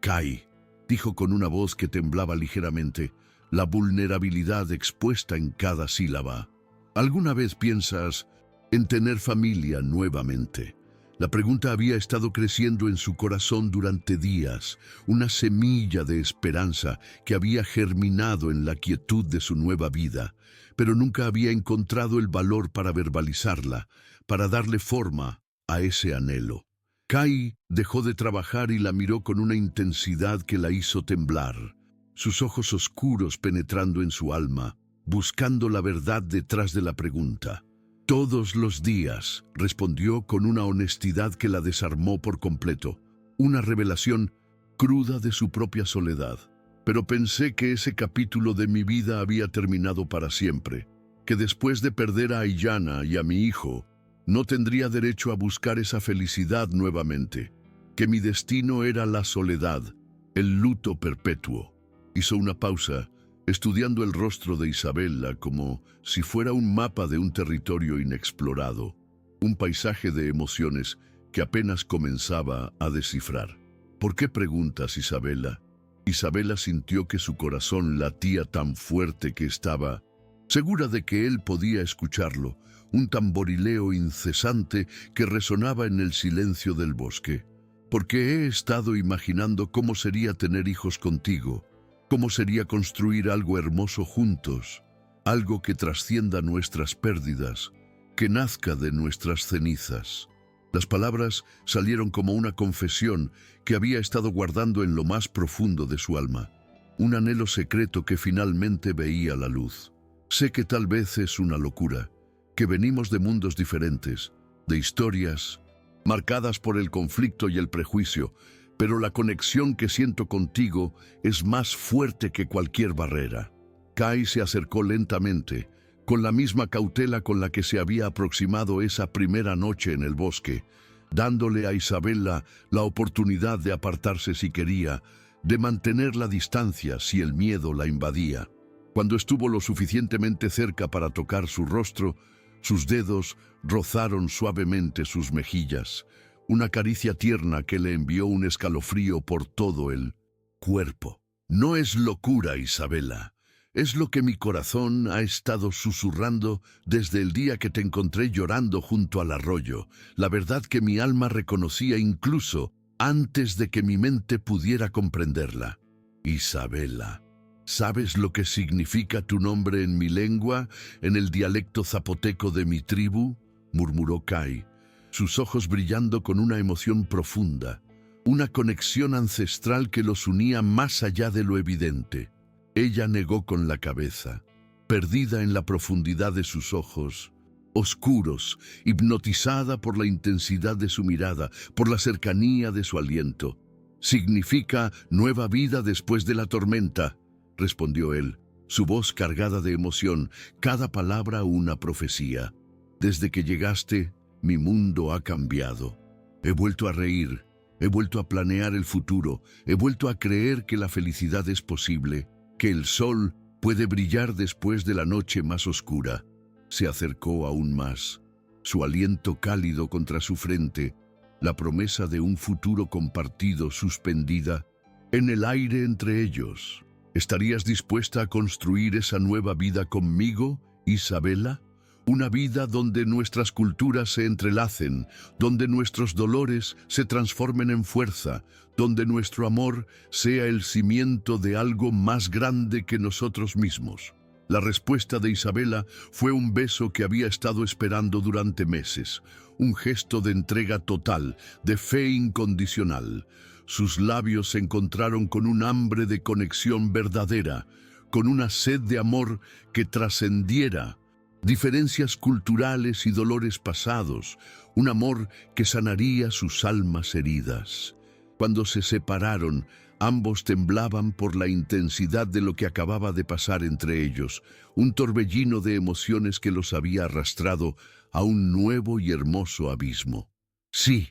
«Kai», dijo con una voz que temblaba ligeramente, la vulnerabilidad expuesta en cada sílaba. ¿Alguna vez piensas en tener familia nuevamente? La pregunta había estado creciendo en su corazón durante días, una semilla de esperanza que había germinado en la quietud de su nueva vida, pero nunca había encontrado el valor para verbalizarla, para darle forma a ese anhelo. Kai dejó de trabajar y la miró con una intensidad que la hizo temblar, sus ojos oscuros penetrando en su alma, buscando la verdad detrás de la pregunta. «Todos los días», respondió con una honestidad que la desarmó por completo, una revelación cruda de su propia soledad. «Pero pensé que ese capítulo de mi vida había terminado para siempre, que después de perder a Aiyana y a mi hijo, no tendría derecho a buscar esa felicidad nuevamente, que mi destino era la soledad, el luto perpetuo». Hizo una pausa, estudiando el rostro de Isabela como si fuera un mapa de un territorio inexplorado, un paisaje de emociones que apenas comenzaba a descifrar. «¿Por qué preguntas, Isabela?» Isabela sintió que su corazón latía tan fuerte que estaba segura de que él podía escucharlo, un tamborileo incesante que resonaba en el silencio del bosque. «Porque he estado imaginando cómo sería tener hijos contigo, cómo sería construir algo hermoso juntos, algo que trascienda nuestras pérdidas, que nazca de nuestras cenizas». Las palabras salieron como una confesión que había estado guardando en lo más profundo de su alma, un anhelo secreto que finalmente veía la luz. «Sé que tal vez es una locura, que venimos de mundos diferentes, de historias marcadas por el conflicto y el prejuicio, pero la conexión que siento contigo es más fuerte que cualquier barrera». Kai se acercó lentamente, con la misma cautela con la que se había aproximado esa primera noche en el bosque, dándole a Isabela la oportunidad de apartarse si quería, de mantener la distancia si el miedo la invadía. Cuando estuvo lo suficientemente cerca para tocar su rostro, sus dedos rozaron suavemente sus mejillas, una caricia tierna que le envió un escalofrío por todo el cuerpo. «No es locura, Isabela. Es lo que mi corazón ha estado susurrando desde el día que te encontré llorando junto al arroyo, la verdad que mi alma reconocía incluso antes de que mi mente pudiera comprenderla». «Isabela». ¿Sabes lo que significa tu nombre en mi lengua, en el dialecto zapoteco de mi tribu? Murmuró Kai, sus ojos brillando con una emoción profunda, una conexión ancestral que los unía más allá de lo evidente. Ella negó con la cabeza, perdida en la profundidad de sus ojos, oscuros, hipnotizada por la intensidad de su mirada, por la cercanía de su aliento. Significa nueva vida después de la tormenta, respondió él, su voz cargada de emoción, cada palabra una profecía. Desde que llegaste, mi mundo ha cambiado. He vuelto a reír, he vuelto a planear el futuro, he vuelto a creer que la felicidad es posible, que el sol puede brillar después de la noche más oscura. Se acercó aún más, su aliento cálido contra su frente, la promesa de un futuro compartido suspendida en el aire entre ellos. ¿Estarías dispuesta a construir esa nueva vida conmigo, Isabela? Una vida donde nuestras culturas se entrelacen, donde nuestros dolores se transformen en fuerza, donde nuestro amor sea el cimiento de algo más grande que nosotros mismos. La respuesta de Isabela fue un beso que había estado esperando durante meses, un gesto de entrega total, de fe incondicional. Sus labios se encontraron con un hambre de conexión verdadera, con una sed de amor que trascendiera diferencias culturales y dolores pasados, un amor que sanaría sus almas heridas. Cuando se separaron, ambos temblaban por la intensidad de lo que acababa de pasar entre ellos, un torbellino de emociones que los había arrastrado a un nuevo y hermoso abismo. Sí,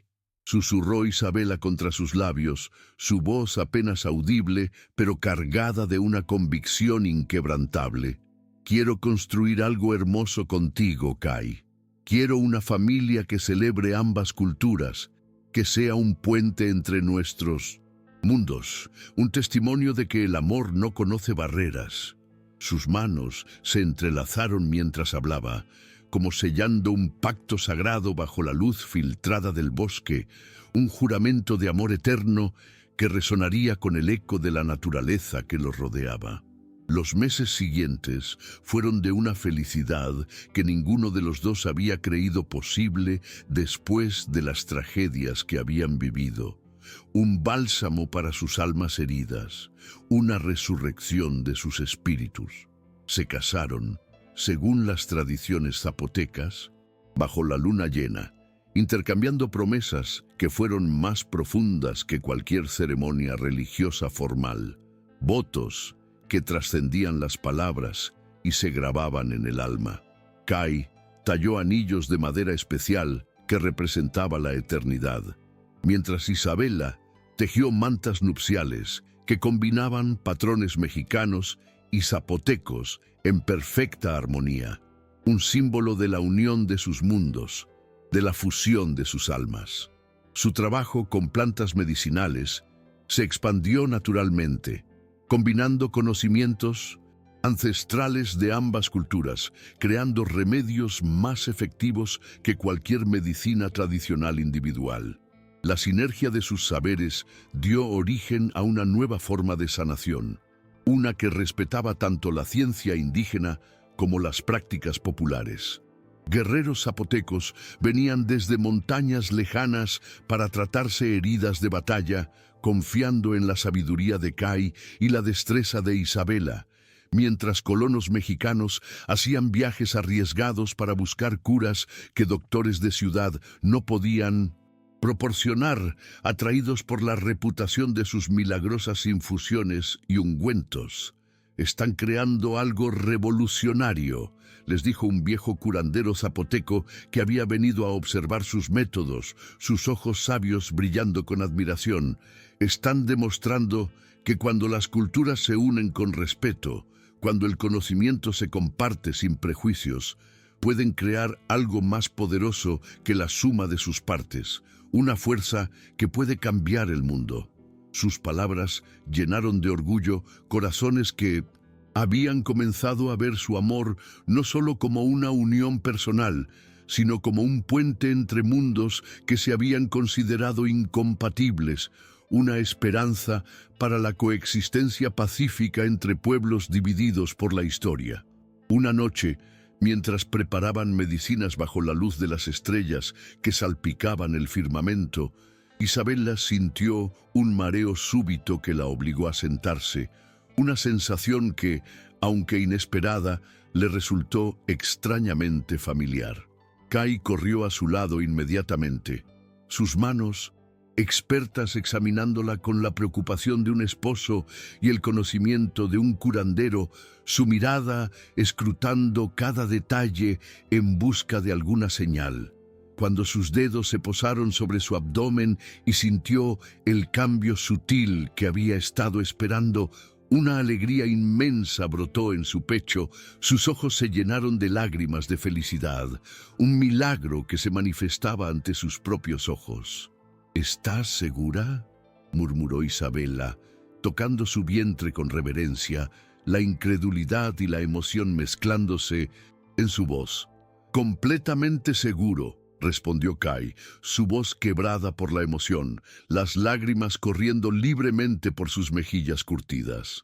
susurró Isabela contra sus labios, su voz apenas audible, pero cargada de una convicción inquebrantable. Quiero construir algo hermoso contigo, Kai. Quiero una familia que celebre ambas culturas, que sea un puente entre nuestros mundos, un testimonio de que el amor no conoce barreras. Sus manos se entrelazaron mientras hablaba, como sellando un pacto sagrado bajo la luz filtrada del bosque, un juramento de amor eterno que resonaría con el eco de la naturaleza que los rodeaba. Los meses siguientes fueron de una felicidad que ninguno de los dos había creído posible después de las tragedias que habían vivido. Un bálsamo para sus almas heridas, una resurrección de sus espíritus. Se casaron, según las tradiciones zapotecas, bajo la luna llena, intercambiando promesas que fueron más profundas que cualquier ceremonia religiosa formal, votos que trascendían las palabras y se grababan en el alma. Kai talló anillos de madera especial que representaba la eternidad, mientras Isabela tejió mantas nupciales que combinaban patrones mexicanos y zapotecos en perfecta armonía, un símbolo de la unión de sus mundos, de la fusión de sus almas. Su trabajo con plantas medicinales se expandió naturalmente, combinando conocimientos ancestrales de ambas culturas, creando remedios más efectivos que cualquier medicina tradicional individual. La sinergia de sus saberes dio origen a una nueva forma de sanación, una que respetaba tanto la ciencia indígena como las prácticas populares. Guerreros zapotecos venían desde montañas lejanas para tratarse heridas de batalla, confiando en la sabiduría de Kai y la destreza de Isabela, mientras colonos mexicanos hacían viajes arriesgados para buscar curas que doctores de ciudad no podían proporcionar, atraídos por la reputación de sus milagrosas infusiones y ungüentos. Están creando algo revolucionario, les dijo un viejo curandero zapoteco que había venido a observar sus métodos, sus ojos sabios brillando con admiración. Están demostrando que cuando las culturas se unen con respeto, cuando el conocimiento se comparte sin prejuicios, pueden crear algo más poderoso que la suma de sus partes, una fuerza que puede cambiar el mundo. Sus palabras llenaron de orgullo corazones que habían comenzado a ver su amor no solo como una unión personal, sino como un puente entre mundos que se habían considerado incompatibles, una esperanza para la coexistencia pacífica entre pueblos divididos por la historia. Una noche, mientras preparaban medicinas bajo la luz de las estrellas que salpicaban el firmamento, Isabella sintió un mareo súbito que la obligó a sentarse, una sensación que, aunque inesperada, le resultó extrañamente familiar. Kai corrió a su lado inmediatamente. Sus manos, expertas examinándola con la preocupación de un esposo y el conocimiento de un curandero, su mirada escrutando cada detalle en busca de alguna señal. Cuando sus dedos se posaron sobre su abdomen y sintió el cambio sutil que había estado esperando, una alegría inmensa brotó en su pecho, sus ojos se llenaron de lágrimas de felicidad, un milagro que se manifestaba ante sus propios ojos. ¿Estás segura?, murmuró Isabella, tocando su vientre con reverencia, la incredulidad y la emoción mezclándose en su voz. «Completamente seguro», respondió Kai, su voz quebrada por la emoción, las lágrimas corriendo libremente por sus mejillas curtidas.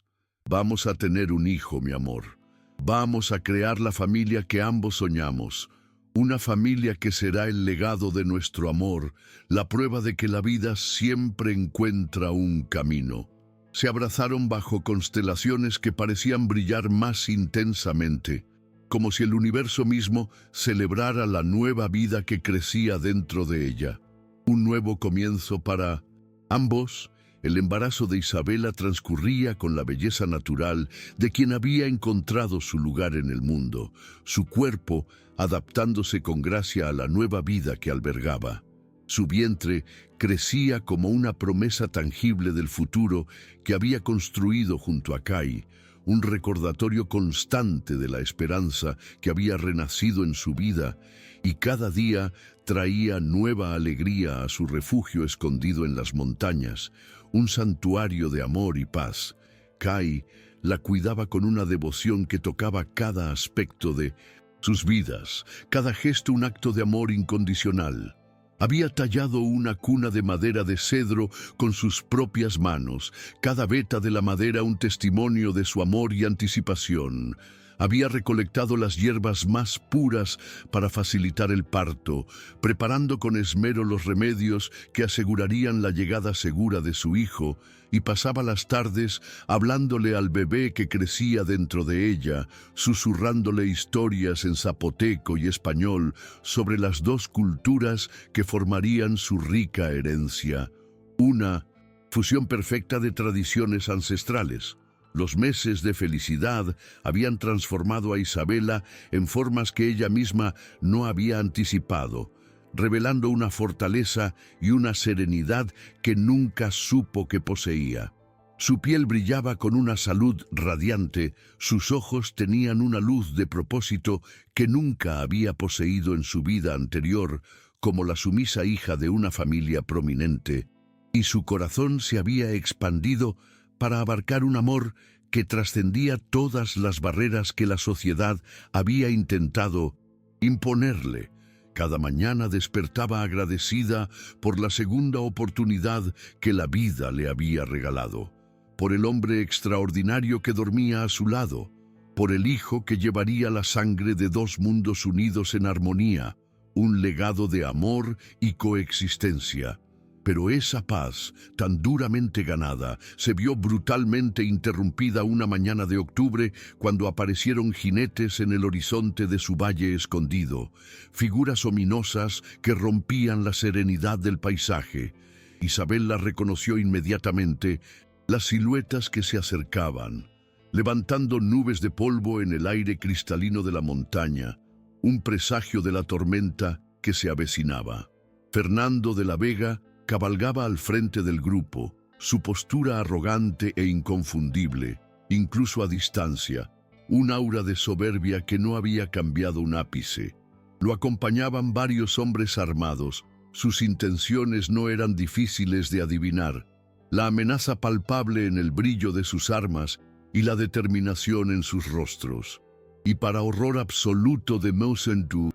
«Vamos a tener un hijo, mi amor. Vamos a crear la familia que ambos soñamos. Una familia que será el legado de nuestro amor, la prueba de que la vida siempre encuentra un camino». Se abrazaron bajo constelaciones que parecían brillar más intensamente, como si el universo mismo celebrara la nueva vida que crecía dentro de ella. Un nuevo comienzo para ambos. El embarazo de Isabella transcurría con la belleza natural de quien había encontrado su lugar en el mundo, su cuerpo adaptándose con gracia a la nueva vida que albergaba. Su vientre crecía como una promesa tangible del futuro que había construido junto a Kai, un recordatorio constante de la esperanza que había renacido en su vida, y cada día traía nueva alegría a su refugio escondido en las montañas, un santuario de amor y paz. Kai la cuidaba con una devoción que tocaba cada aspecto de sus vidas, cada gesto un acto de amor incondicional. Había tallado una cuna de madera de cedro con sus propias manos, cada veta de la madera un testimonio de su amor y anticipación. Había recolectado las hierbas más puras para facilitar el parto, preparando con esmero los remedios que asegurarían la llegada segura de su hijo, y pasaba las tardes hablándole al bebé que crecía dentro de ella, susurrándole historias en zapoteco y español sobre las dos culturas que formarían su rica herencia. Una fusión perfecta de tradiciones ancestrales. Los meses de felicidad habían transformado a Isabella en formas que ella misma no había anticipado, revelando una fortaleza y una serenidad que nunca supo que poseía. Su piel brillaba con una salud radiante, sus ojos tenían una luz de propósito que nunca había poseído en su vida anterior, como la sumisa hija de una familia prominente, y su corazón se había expandido para abarcar un amor que trascendía todas las barreras que la sociedad había intentado imponerle. Cada mañana despertaba agradecida por la segunda oportunidad que la vida le había regalado, por el hombre extraordinario que dormía a su lado, por el hijo que llevaría la sangre de dos mundos unidos en armonía, un legado de amor y coexistencia. Pero esa paz, tan duramente ganada, se vio brutalmente interrumpida una mañana de octubre cuando aparecieron jinetes en el horizonte de su valle escondido, figuras ominosas que rompían la serenidad del paisaje. Isabella reconoció inmediatamente las siluetas que se acercaban, levantando nubes de polvo en el aire cristalino de la montaña, un presagio de la tormenta que se avecinaba. Fernando de la Vega cabalgaba al frente del grupo, su postura arrogante e inconfundible, incluso a distancia, un aura de soberbia que no había cambiado un ápice. Lo acompañaban varios hombres armados, sus intenciones no eran difíciles de adivinar, la amenaza palpable en el brillo de sus armas y la determinación en sus rostros. Y para horror absoluto de Mausentu,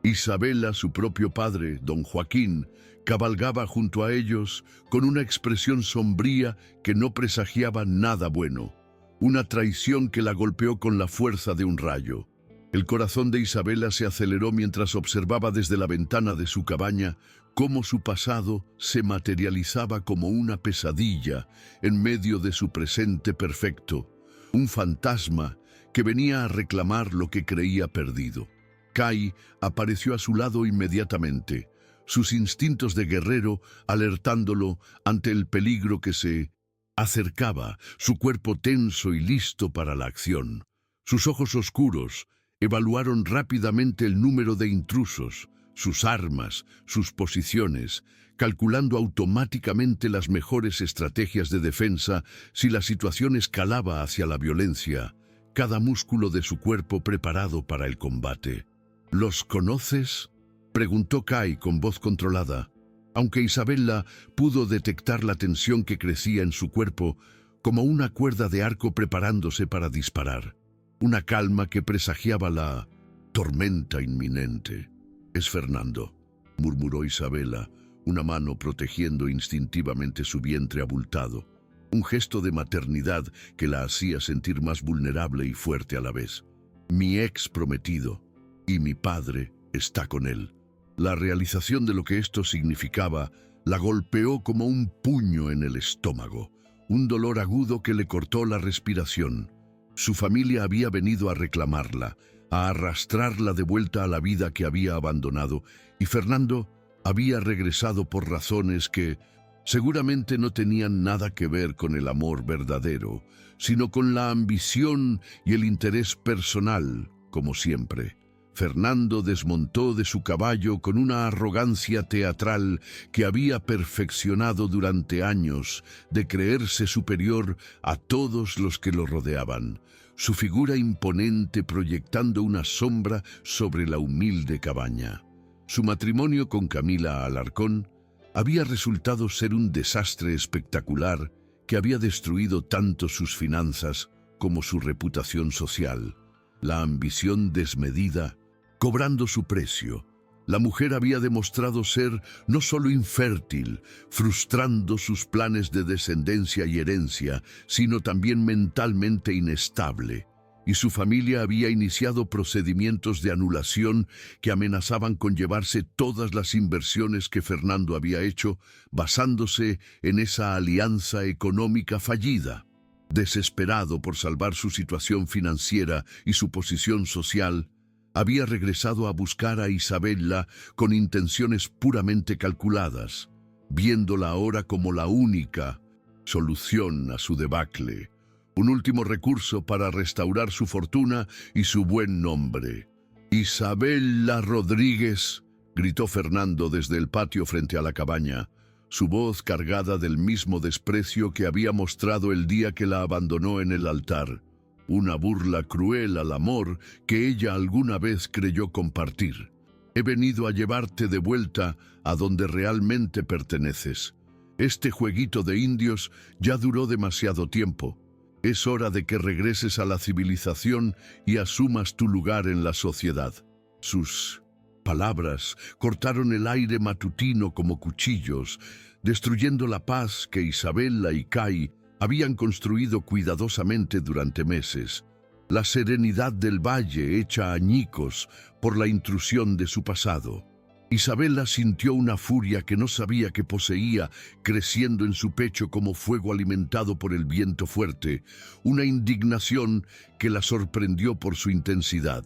Isabela, su propio padre, don Joaquín, cabalgaba junto a ellos con una expresión sombría que no presagiaba nada bueno, una traición que la golpeó con la fuerza de un rayo. El corazón de Isabela se aceleró mientras observaba desde la ventana de su cabaña cómo su pasado se materializaba como una pesadilla en medio de su presente perfecto, un fantasma que venía a reclamar lo que creía perdido. Kai apareció a su lado inmediatamente, sus instintos de guerrero alertándolo ante el peligro que se acercaba, su cuerpo tenso y listo para la acción. Sus ojos oscuros evaluaron rápidamente el número de intrusos, sus armas, sus posiciones, calculando automáticamente las mejores estrategias de defensa si la situación escalaba hacia la violencia, cada músculo de su cuerpo preparado para el combate. ¿Los conoces?, preguntó Kai con voz controlada, aunque Isabela pudo detectar la tensión que crecía en su cuerpo como una cuerda de arco preparándose para disparar, una calma que presagiaba la tormenta inminente. «Es Fernando», murmuró Isabela, una mano protegiendo instintivamente su vientre abultado, un gesto de maternidad que la hacía sentir más vulnerable y fuerte a la vez. «Mi ex prometido, y mi padre está con él». La realización de lo que esto significaba la golpeó como un puño en el estómago, un dolor agudo que le cortó la respiración. Su familia había venido a reclamarla, a arrastrarla de vuelta a la vida que había abandonado, y Fernando había regresado por razones que seguramente no tenían nada que ver con el amor verdadero, sino con la ambición y el interés personal, como siempre. Fernando desmontó de su caballo con una arrogancia teatral que había perfeccionado durante años de creerse superior a todos los que lo rodeaban, su figura imponente proyectando una sombra sobre la humilde cabaña. Su matrimonio con Camila Alarcón había resultado ser un desastre espectacular que había destruido tanto sus finanzas como su reputación social. La ambición desmedida cobrando su precio. La mujer había demostrado ser no solo infértil, frustrando sus planes de descendencia y herencia, sino también mentalmente inestable, y su familia había iniciado procedimientos de anulación que amenazaban con llevarse todas las inversiones que Fernando había hecho, basándose en esa alianza económica fallida. Desesperado por salvar su situación financiera y su posición social, había regresado a buscar a Isabela con intenciones puramente calculadas, viéndola ahora como la única solución a su debacle, un último recurso para restaurar su fortuna y su buen nombre. «Isabela Rodríguez», gritó Fernando desde el patio frente a la cabaña, su voz cargada del mismo desprecio que había mostrado el día que la abandonó en el altar. Una burla cruel al amor que ella alguna vez creyó compartir. «He venido a llevarte de vuelta a donde realmente perteneces. Este jueguito de indios ya duró demasiado tiempo. Es hora de que regreses a la civilización y asumas tu lugar en la sociedad». Sus palabras cortaron el aire matutino como cuchillos, destruyendo la paz que Isabela y Kai habían construido cuidadosamente durante meses, la serenidad del valle hecha añicos por la intrusión de su pasado. Isabela sintió una furia que no sabía que poseía, creciendo en su pecho como fuego alimentado por el viento fuerte, una indignación que la sorprendió por su intensidad.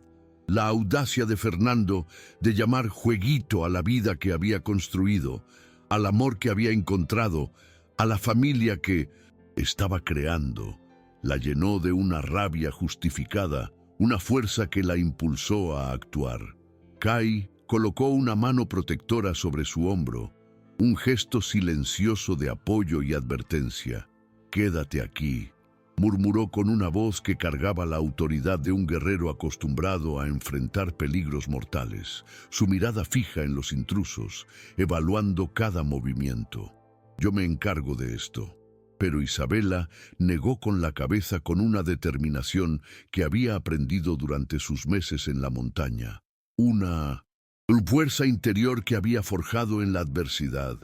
La audacia de Fernando de llamar jueguito a la vida que había construido, al amor que había encontrado, a la familia que estaba creando, la llenó de una rabia justificada, una fuerza que la impulsó a actuar. Kai colocó una mano protectora sobre su hombro, un gesto silencioso de apoyo y advertencia. «Quédate aquí», murmuró con una voz que cargaba la autoridad de un guerrero acostumbrado a enfrentar peligros mortales, su mirada fija en los intrusos, evaluando cada movimiento. «Yo me encargo de esto». Pero Isabela negó con la cabeza con una determinación que había aprendido durante sus meses en la montaña. «Una fuerza interior que había forjado en la adversidad.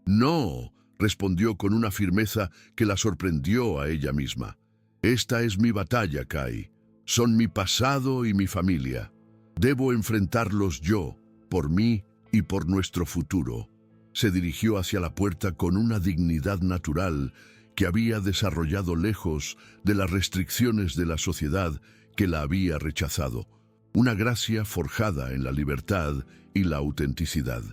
No, respondió con una firmeza que la sorprendió a ella misma. Esta es mi batalla, Kai. Son mi pasado y mi familia. Debo enfrentarlos yo, por mí y por nuestro futuro. Se dirigió hacia la puerta con una dignidad natural que había desarrollado lejos de las restricciones de la sociedad que la había rechazado. Una gracia forjada en la libertad y la autenticidad.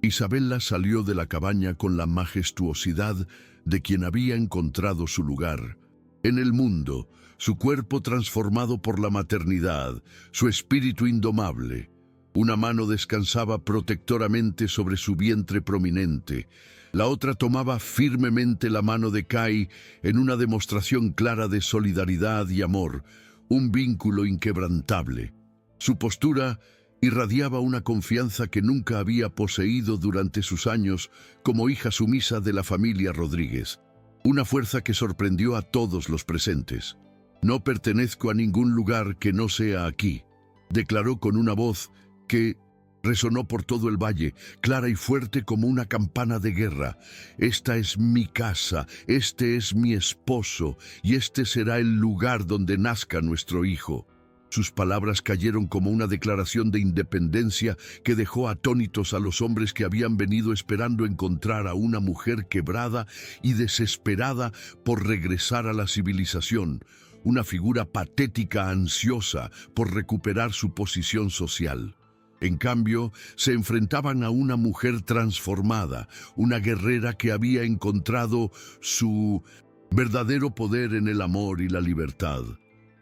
Isabela salió de la cabaña con la majestuosidad de quien había encontrado su lugar en el mundo, su cuerpo transformado por la maternidad, su espíritu indomable. Una mano descansaba protectoramente sobre su vientre prominente. La otra tomaba firmemente la mano de Kai en una demostración clara de solidaridad y amor, un vínculo inquebrantable. Su postura irradiaba una confianza que nunca había poseído durante sus años como hija sumisa de la familia Rodríguez. Una fuerza que sorprendió a todos los presentes. «No pertenezco a ningún lugar que no sea aquí», declaró con una voz que resonó por todo el valle, clara y fuerte como una campana de guerra. «Esta es mi casa, este es mi esposo, y este será el lugar donde nazca nuestro hijo». Sus palabras cayeron como una declaración de independencia que dejó atónitos a los hombres que habían venido esperando encontrar a una mujer quebrada y desesperada por regresar a la civilización, una figura patética ansiosa por recuperar su posición social. En cambio, se enfrentaban a una mujer transformada, una guerrera que había encontrado su verdadero poder en el amor y la libertad.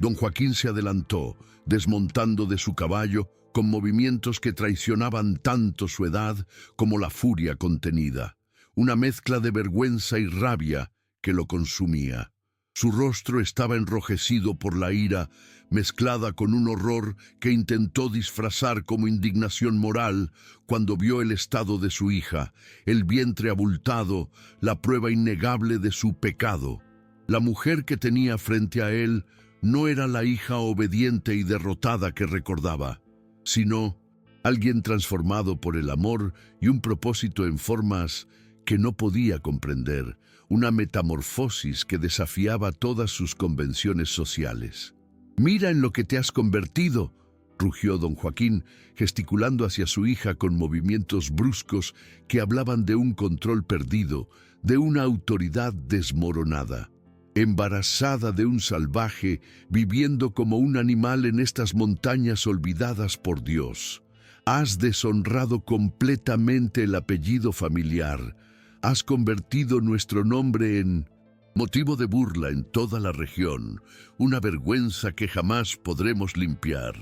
Don Joaquín se adelantó, desmontando de su caballo, con movimientos que traicionaban tanto su edad como la furia contenida, una mezcla de vergüenza y rabia que lo consumía. Su rostro estaba enrojecido por la ira, mezclada con un horror que intentó disfrazar como indignación moral cuando vio el estado de su hija, el vientre abultado, la prueba innegable de su pecado. La mujer que tenía frente a él no era la hija obediente y derrotada que recordaba, sino alguien transformado por el amor y un propósito en formas que no podía comprender, una metamorfosis que desafiaba todas sus convenciones sociales. «Mira en lo que te has convertido», rugió don Joaquín, gesticulando hacia su hija con movimientos bruscos que hablaban de un control perdido, de una autoridad desmoronada. Embarazada de un salvaje, viviendo como un animal en estas montañas olvidadas por Dios. Has deshonrado completamente el apellido familiar. Has convertido nuestro nombre en motivo de burla en toda la región, una vergüenza que jamás podremos limpiar».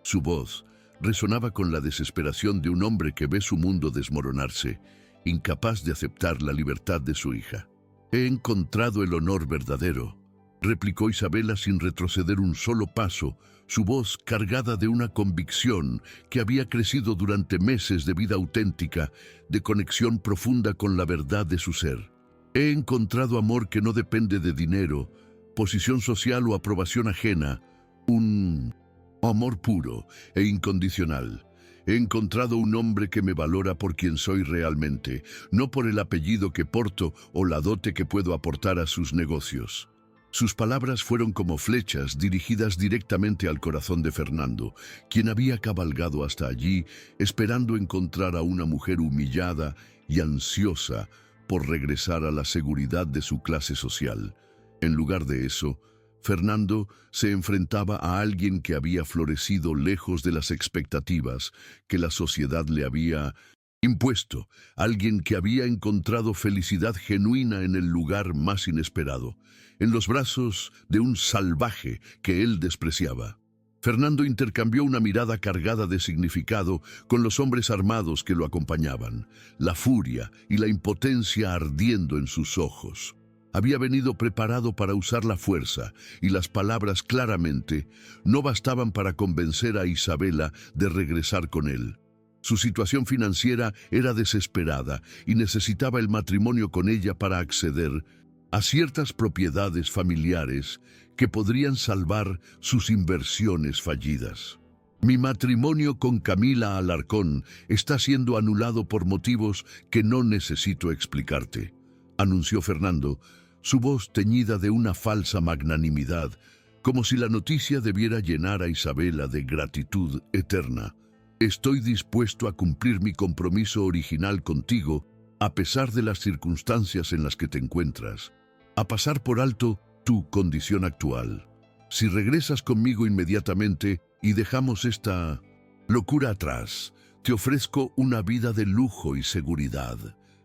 Su voz resonaba con la desesperación de un hombre que ve su mundo desmoronarse, incapaz de aceptar la libertad de su hija. «He encontrado el honor verdadero», replicó Isabela sin retroceder un solo paso, su voz cargada de una convicción que había crecido durante meses de vida auténtica, de conexión profunda con la verdad de su ser. «He encontrado amor que no depende de dinero, posición social o aprobación ajena, un amor puro e incondicional. He encontrado un hombre que me valora por quien soy realmente, no por el apellido que porto o la dote que puedo aportar a sus negocios». Sus palabras fueron como flechas dirigidas directamente al corazón de Fernando, quien había cabalgado hasta allí esperando encontrar a una mujer humillada y ansiosa por regresar a la seguridad de su clase social. En lugar de eso, Fernando se enfrentaba a alguien que había florecido lejos de las expectativas que la sociedad le había impuesto, alguien que había encontrado felicidad genuina en el lugar más inesperado, en los brazos de un salvaje que él despreciaba. Fernando intercambió una mirada cargada de significado con los hombres armados que lo acompañaban, la furia y la impotencia ardiendo en sus ojos. Había venido preparado para usar la fuerza, y las palabras claramente no bastaban para convencer a Isabela de regresar con él. Su situación financiera era desesperada y necesitaba el matrimonio con ella para acceder a ciertas propiedades familiares que podrían salvar sus inversiones fallidas. Mi matrimonio con Camila Alarcón está siendo anulado por motivos que no necesito explicarte, anunció Fernando, su voz teñida de una falsa magnanimidad, como si la noticia debiera llenar a Isabela de gratitud eterna. Estoy dispuesto a cumplir mi compromiso original contigo, a pesar de las circunstancias en las que te encuentras, a pasar por alto tu condición actual. Si regresas conmigo inmediatamente y dejamos esta locura atrás, te ofrezco una vida de lujo y seguridad.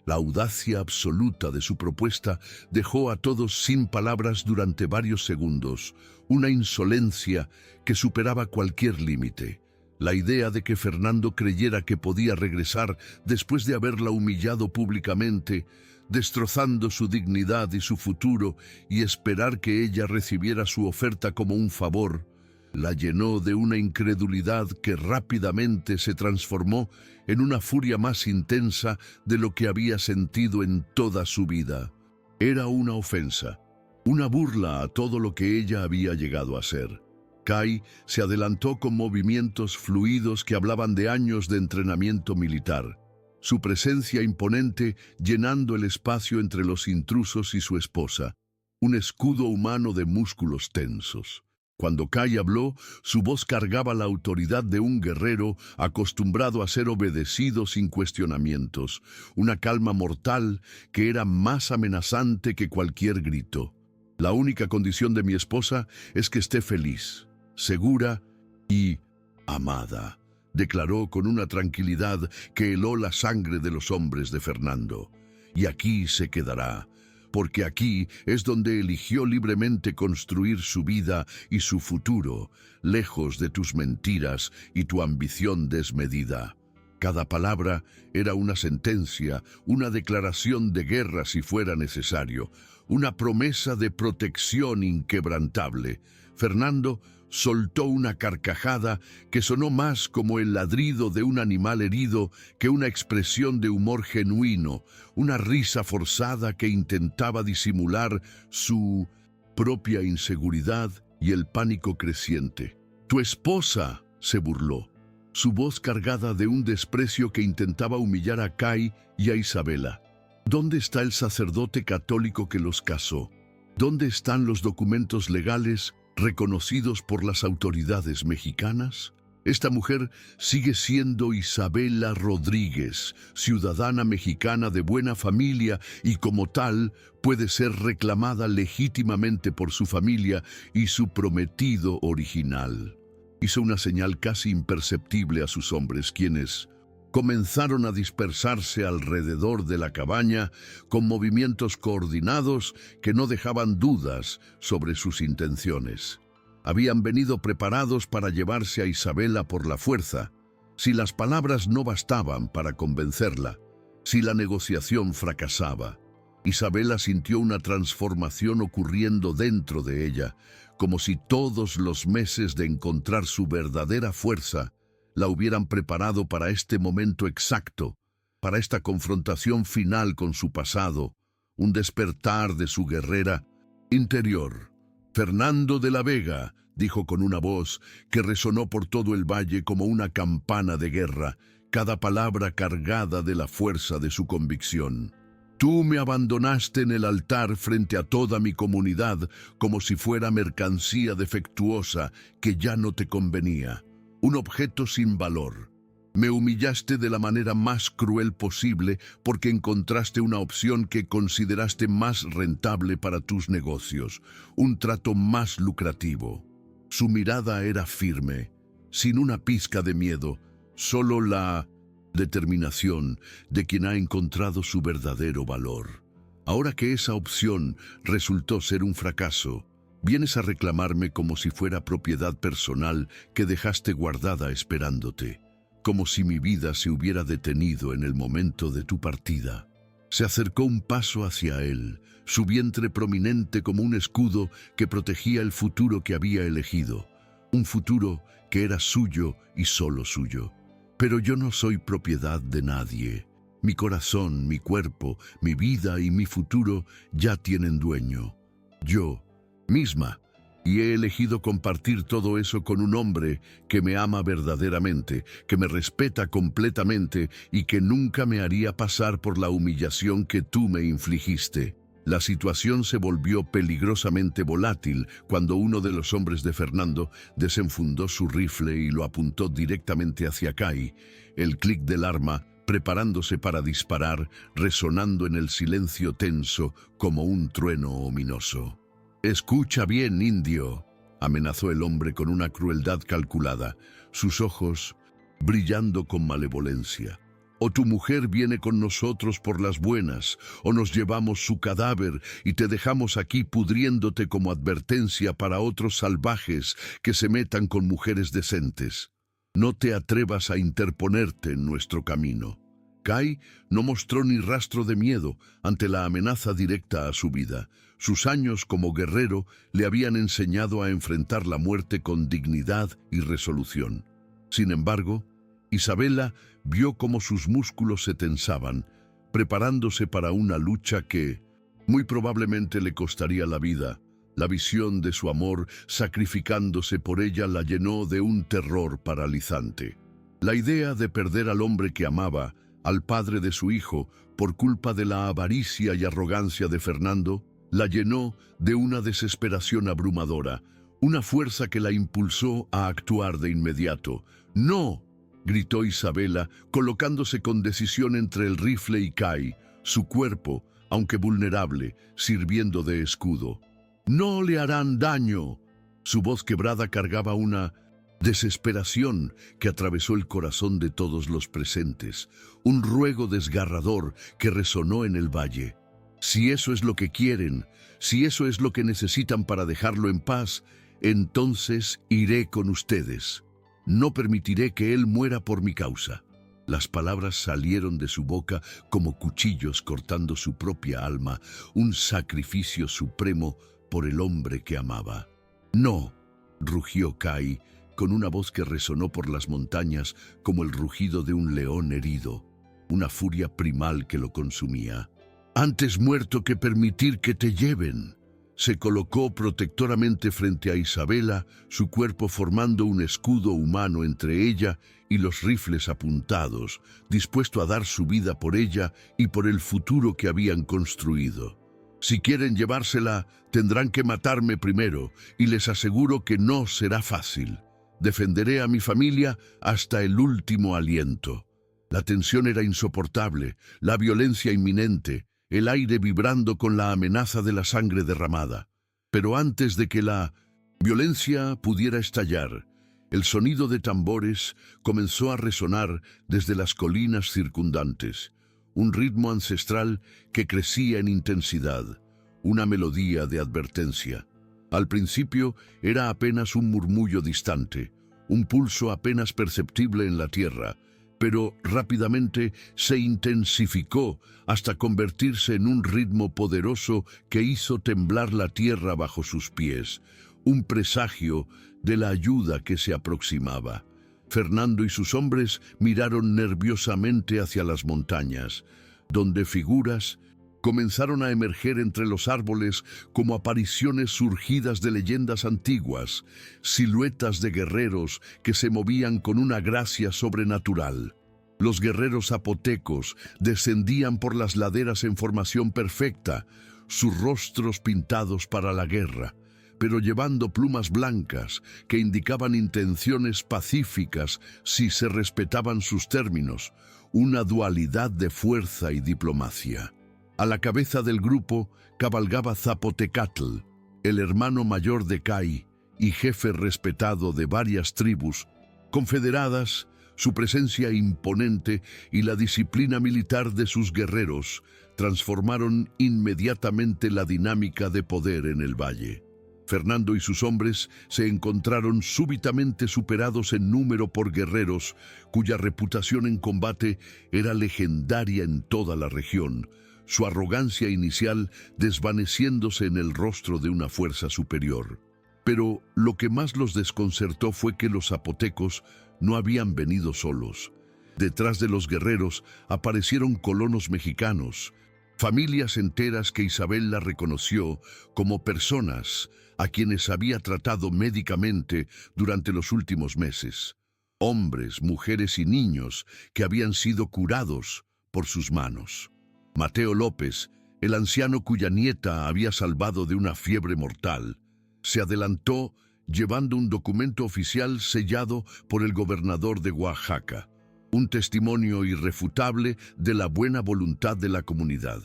La audacia absoluta de su propuesta dejó a todos sin palabras durante varios segundos, una insolencia que superaba cualquier límite. La idea de que Fernando creyera que podía regresar después de haberla humillado públicamente, destrozando su dignidad y su futuro, y esperar que ella recibiera su oferta como un favor, la llenó de una incredulidad que rápidamente se transformó en una furia más intensa de lo que había sentido en toda su vida. Era una ofensa, una burla a todo lo que ella había llegado a ser. Kai se adelantó con movimientos fluidos que hablaban de años de entrenamiento militar, su presencia imponente llenando el espacio entre los intrusos y su esposa, un escudo humano de músculos tensos. Cuando Kai habló, su voz cargaba la autoridad de un guerrero acostumbrado a ser obedecido sin cuestionamientos, una calma mortal que era más amenazante que cualquier grito. La única condición de mi esposa es que esté feliz, segura y amada, declaró con una tranquilidad que heló la sangre de los hombres de Fernando. Y aquí se quedará, porque aquí es donde eligió libremente construir su vida y su futuro, lejos de tus mentiras y tu ambición desmedida. Cada palabra era una sentencia, una declaración de guerra si fuera necesario, una promesa de protección inquebrantable. Fernando soltó una carcajada que sonó más como el ladrido de un animal herido que una expresión de humor genuino, una risa forzada que intentaba disimular su propia inseguridad y el pánico creciente. «Tu esposa», se burló, su voz cargada de un desprecio que intentaba humillar a Kai y a Isabela. «¿Dónde está el sacerdote católico que los casó? ¿Dónde están los documentos legales reconocidos por las autoridades mexicanas? Esta mujer sigue siendo Isabela Rodríguez, ciudadana mexicana de buena familia y como tal puede ser reclamada legítimamente por su familia y su prometido original». Hizo una señal casi imperceptible a sus hombres, quienes comenzaron a dispersarse alrededor de la cabaña con movimientos coordinados que no dejaban dudas sobre sus intenciones. Habían venido preparados para llevarse a Isabela por la fuerza. Si las palabras no bastaban para convencerla, si la negociación fracasaba, Isabela sintió una transformación ocurriendo dentro de ella, como si todos los meses de encontrar su verdadera fuerza la hubieran preparado para este momento exacto, para esta confrontación final con su pasado, un despertar de su guerrera interior. «Fernando de la Vega», dijo con una voz que resonó por todo el valle como una campana de guerra, cada palabra cargada de la fuerza de su convicción. «Tú me abandonaste en el altar frente a toda mi comunidad como si fuera mercancía defectuosa que ya no te convenía, un objeto sin valor. Me humillaste de la manera más cruel posible porque encontraste una opción que consideraste más rentable para tus negocios, un trato más lucrativo». Su mirada era firme, sin una pizca de miedo, solo la determinación de quien ha encontrado su verdadero valor. «Ahora que esa opción resultó ser un fracaso, vienes a reclamarme como si fuera propiedad personal que dejaste guardada esperándote, como si mi vida se hubiera detenido en el momento de tu partida». Se acercó un paso hacia él, su vientre prominente como un escudo que protegía el futuro que había elegido, un futuro que era suyo y solo suyo. «Pero yo no soy propiedad de nadie. Mi corazón, mi cuerpo, mi vida y mi futuro ya tienen dueño. Yo misma Y he elegido compartir todo eso con un hombre que me ama verdaderamente, que me respeta completamente y que nunca me haría pasar por la humillación que tú me infligiste. La situación se volvió peligrosamente volátil cuando uno de los hombres de Fernando desenfundó su rifle y lo apuntó directamente hacia Kai. El clic del arma, preparándose para disparar, resonando en el silencio tenso como un trueno ominoso. «Escucha bien, indio», amenazó el hombre con una crueldad calculada, sus ojos brillando con malevolencia. «O tu mujer viene con nosotros por las buenas, o nos llevamos su cadáver y te dejamos aquí pudriéndote como advertencia para otros salvajes que se metan con mujeres decentes. No te atrevas a interponerte en nuestro camino». Kai no mostró ni rastro de miedo ante la amenaza directa a su vida. Sus años como guerrero le habían enseñado a enfrentar la muerte con dignidad y resolución. Sin embargo, Isabela vio cómo sus músculos se tensaban, preparándose para una lucha que muy probablemente le costaría la vida. La visión de su amor sacrificándose por ella la llenó de un terror paralizante. La idea de perder al hombre que amaba, al padre de su hijo, por culpa de la avaricia y arrogancia de Fernando, la llenó de una desesperación abrumadora, una fuerza que la impulsó a actuar de inmediato. «¡No!», gritó Isabela, colocándose con decisión entre el rifle y Kai, su cuerpo, aunque vulnerable, sirviendo de escudo. «¡No le harán daño!». Su voz quebrada cargaba una desesperación que atravesó el corazón de todos los presentes, un ruego desgarrador que resonó en el valle. Si eso es lo que quieren, si eso es lo que necesitan para dejarlo en paz, entonces iré con ustedes. No permitiré que él muera por mi causa». Las palabras salieron de su boca como cuchillos cortando su propia alma, un sacrificio supremo por el hombre que amaba. «No», rugió Kai, con una voz que resonó por las montañas como el rugido de un león herido, una furia primal que lo consumía. «Antes muerto que permitir que te lleven». Se colocó protectoramente frente a Isabela, su cuerpo formando un escudo humano entre ella y los rifles apuntados, dispuesto a dar su vida por ella y por el futuro que habían construido. «Si quieren llevársela, tendrán que matarme primero, y les aseguro que no será fácil. Defenderé a mi familia hasta el último aliento». La tensión era insoportable, la violencia inminente, el aire vibrando con la amenaza de la sangre derramada. Pero antes de que la violencia pudiera estallar, el sonido de tambores comenzó a resonar desde las colinas circundantes, un ritmo ancestral que crecía en intensidad, una melodía de advertencia. Al principio era apenas un murmullo distante, un pulso apenas perceptible en la tierra, pero rápidamente se intensificó hasta convertirse en un ritmo poderoso que hizo temblar la tierra bajo sus pies, un presagio de la ayuda que se aproximaba. Fernando y sus hombres miraron nerviosamente hacia las montañas, donde figuras comenzaron a emerger entre los árboles como apariciones surgidas de leyendas antiguas, siluetas de guerreros que se movían con una gracia sobrenatural. Los guerreros zapotecos descendían por las laderas en formación perfecta, sus rostros pintados para la guerra, pero llevando plumas blancas que indicaban intenciones pacíficas si se respetaban sus términos, una dualidad de fuerza y diplomacia. A la cabeza del grupo cabalgaba Zapotecatl, el hermano mayor de Kai y jefe respetado de varias tribus confederadas. Su presencia imponente y la disciplina militar de sus guerreros transformaron inmediatamente la dinámica de poder en el valle. Fernando y sus hombres se encontraron súbitamente superados en número por guerreros cuya reputación en combate era legendaria en toda la región, su arrogancia inicial desvaneciéndose en el rostro de una fuerza superior. Pero lo que más los desconcertó fue que los zapotecos no habían venido solos. Detrás de los guerreros aparecieron colonos mexicanos, Familias enteras que Isabella reconoció como personas a quienes había tratado médicamente durante los últimos meses. Hombres, mujeres y niños que habían sido curados por sus manos. Mateo López, el anciano cuya nieta había salvado de una fiebre mortal, se adelantó llevando un documento oficial sellado por el gobernador de Oaxaca, un testimonio irrefutable de la buena voluntad de la comunidad.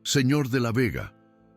«Señor de la Vega»,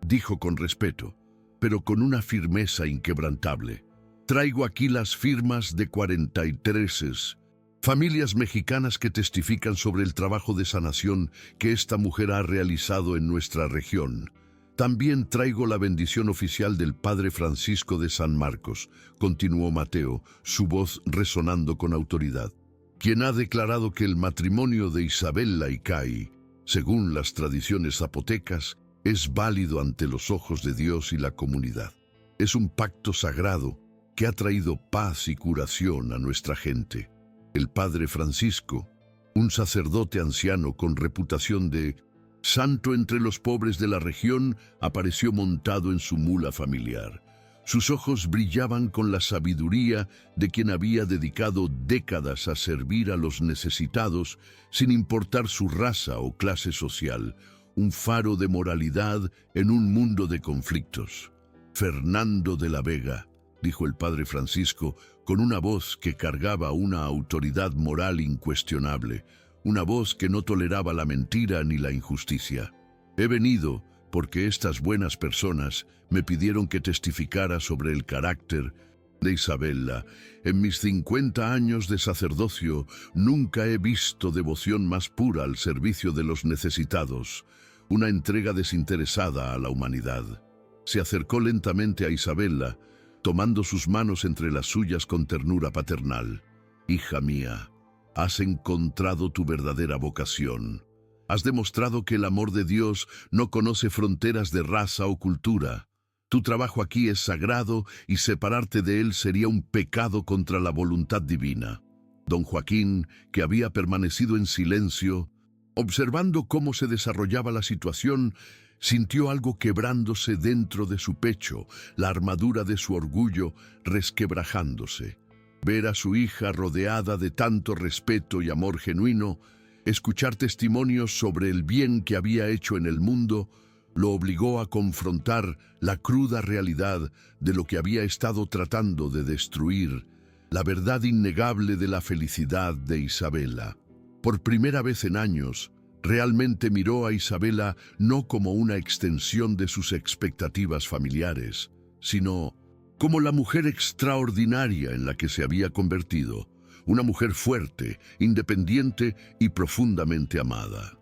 dijo con respeto, pero con una firmeza inquebrantable, «traigo aquí las firmas de 43 familias mexicanas que testifican sobre el trabajo de sanación que esta mujer ha realizado en nuestra región. También traigo la bendición oficial del Padre Francisco de San Marcos», continuó Mateo, su voz resonando con autoridad, «quien ha declarado que el matrimonio de Isabella y Cay, según las tradiciones zapotecas, es válido ante los ojos de Dios y la comunidad. Es un pacto sagrado que ha traído paz y curación a nuestra gente. El Padre Francisco, un sacerdote anciano con reputación de santo entre los pobres de la región, apareció montado en su mula familiar. Sus ojos brillaban con la sabiduría de quien había dedicado décadas a servir a los necesitados sin importar su raza o clase social, un faro de moralidad en un mundo de conflictos. «Fernando de la Vega», dijo el Padre Francisco con una voz que cargaba una autoridad moral incuestionable, una voz que no toleraba la mentira ni la injusticia. «He venido porque estas buenas personas me pidieron que testificara sobre el carácter de Isabella. En mis 50 años de sacerdocio nunca he visto devoción más pura al servicio de los necesitados, una entrega desinteresada a la humanidad». Se acercó lentamente a Isabella, tomando sus manos entre las suyas con ternura paternal. «Hija mía, has encontrado tu verdadera vocación. Has demostrado que el amor de Dios no conoce fronteras de raza o cultura. Tu trabajo aquí es sagrado y separarte de él sería un pecado contra la voluntad divina». Don Joaquín, que había permanecido en silencio, observando cómo se desarrollaba la situación, sintió algo quebrándose dentro de su pecho, la armadura de su orgullo resquebrajándose. Ver a su hija rodeada de tanto respeto y amor genuino, escuchar testimonios sobre el bien que había hecho en el mundo, lo obligó a confrontar la cruda realidad de lo que había estado tratando de destruir, la verdad innegable de la felicidad de Isabella. Por primera vez en años, realmente miró a Isabella no como una extensión de sus expectativas familiares, sino como la mujer extraordinaria en la que se había convertido, una mujer fuerte, independiente y profundamente amada.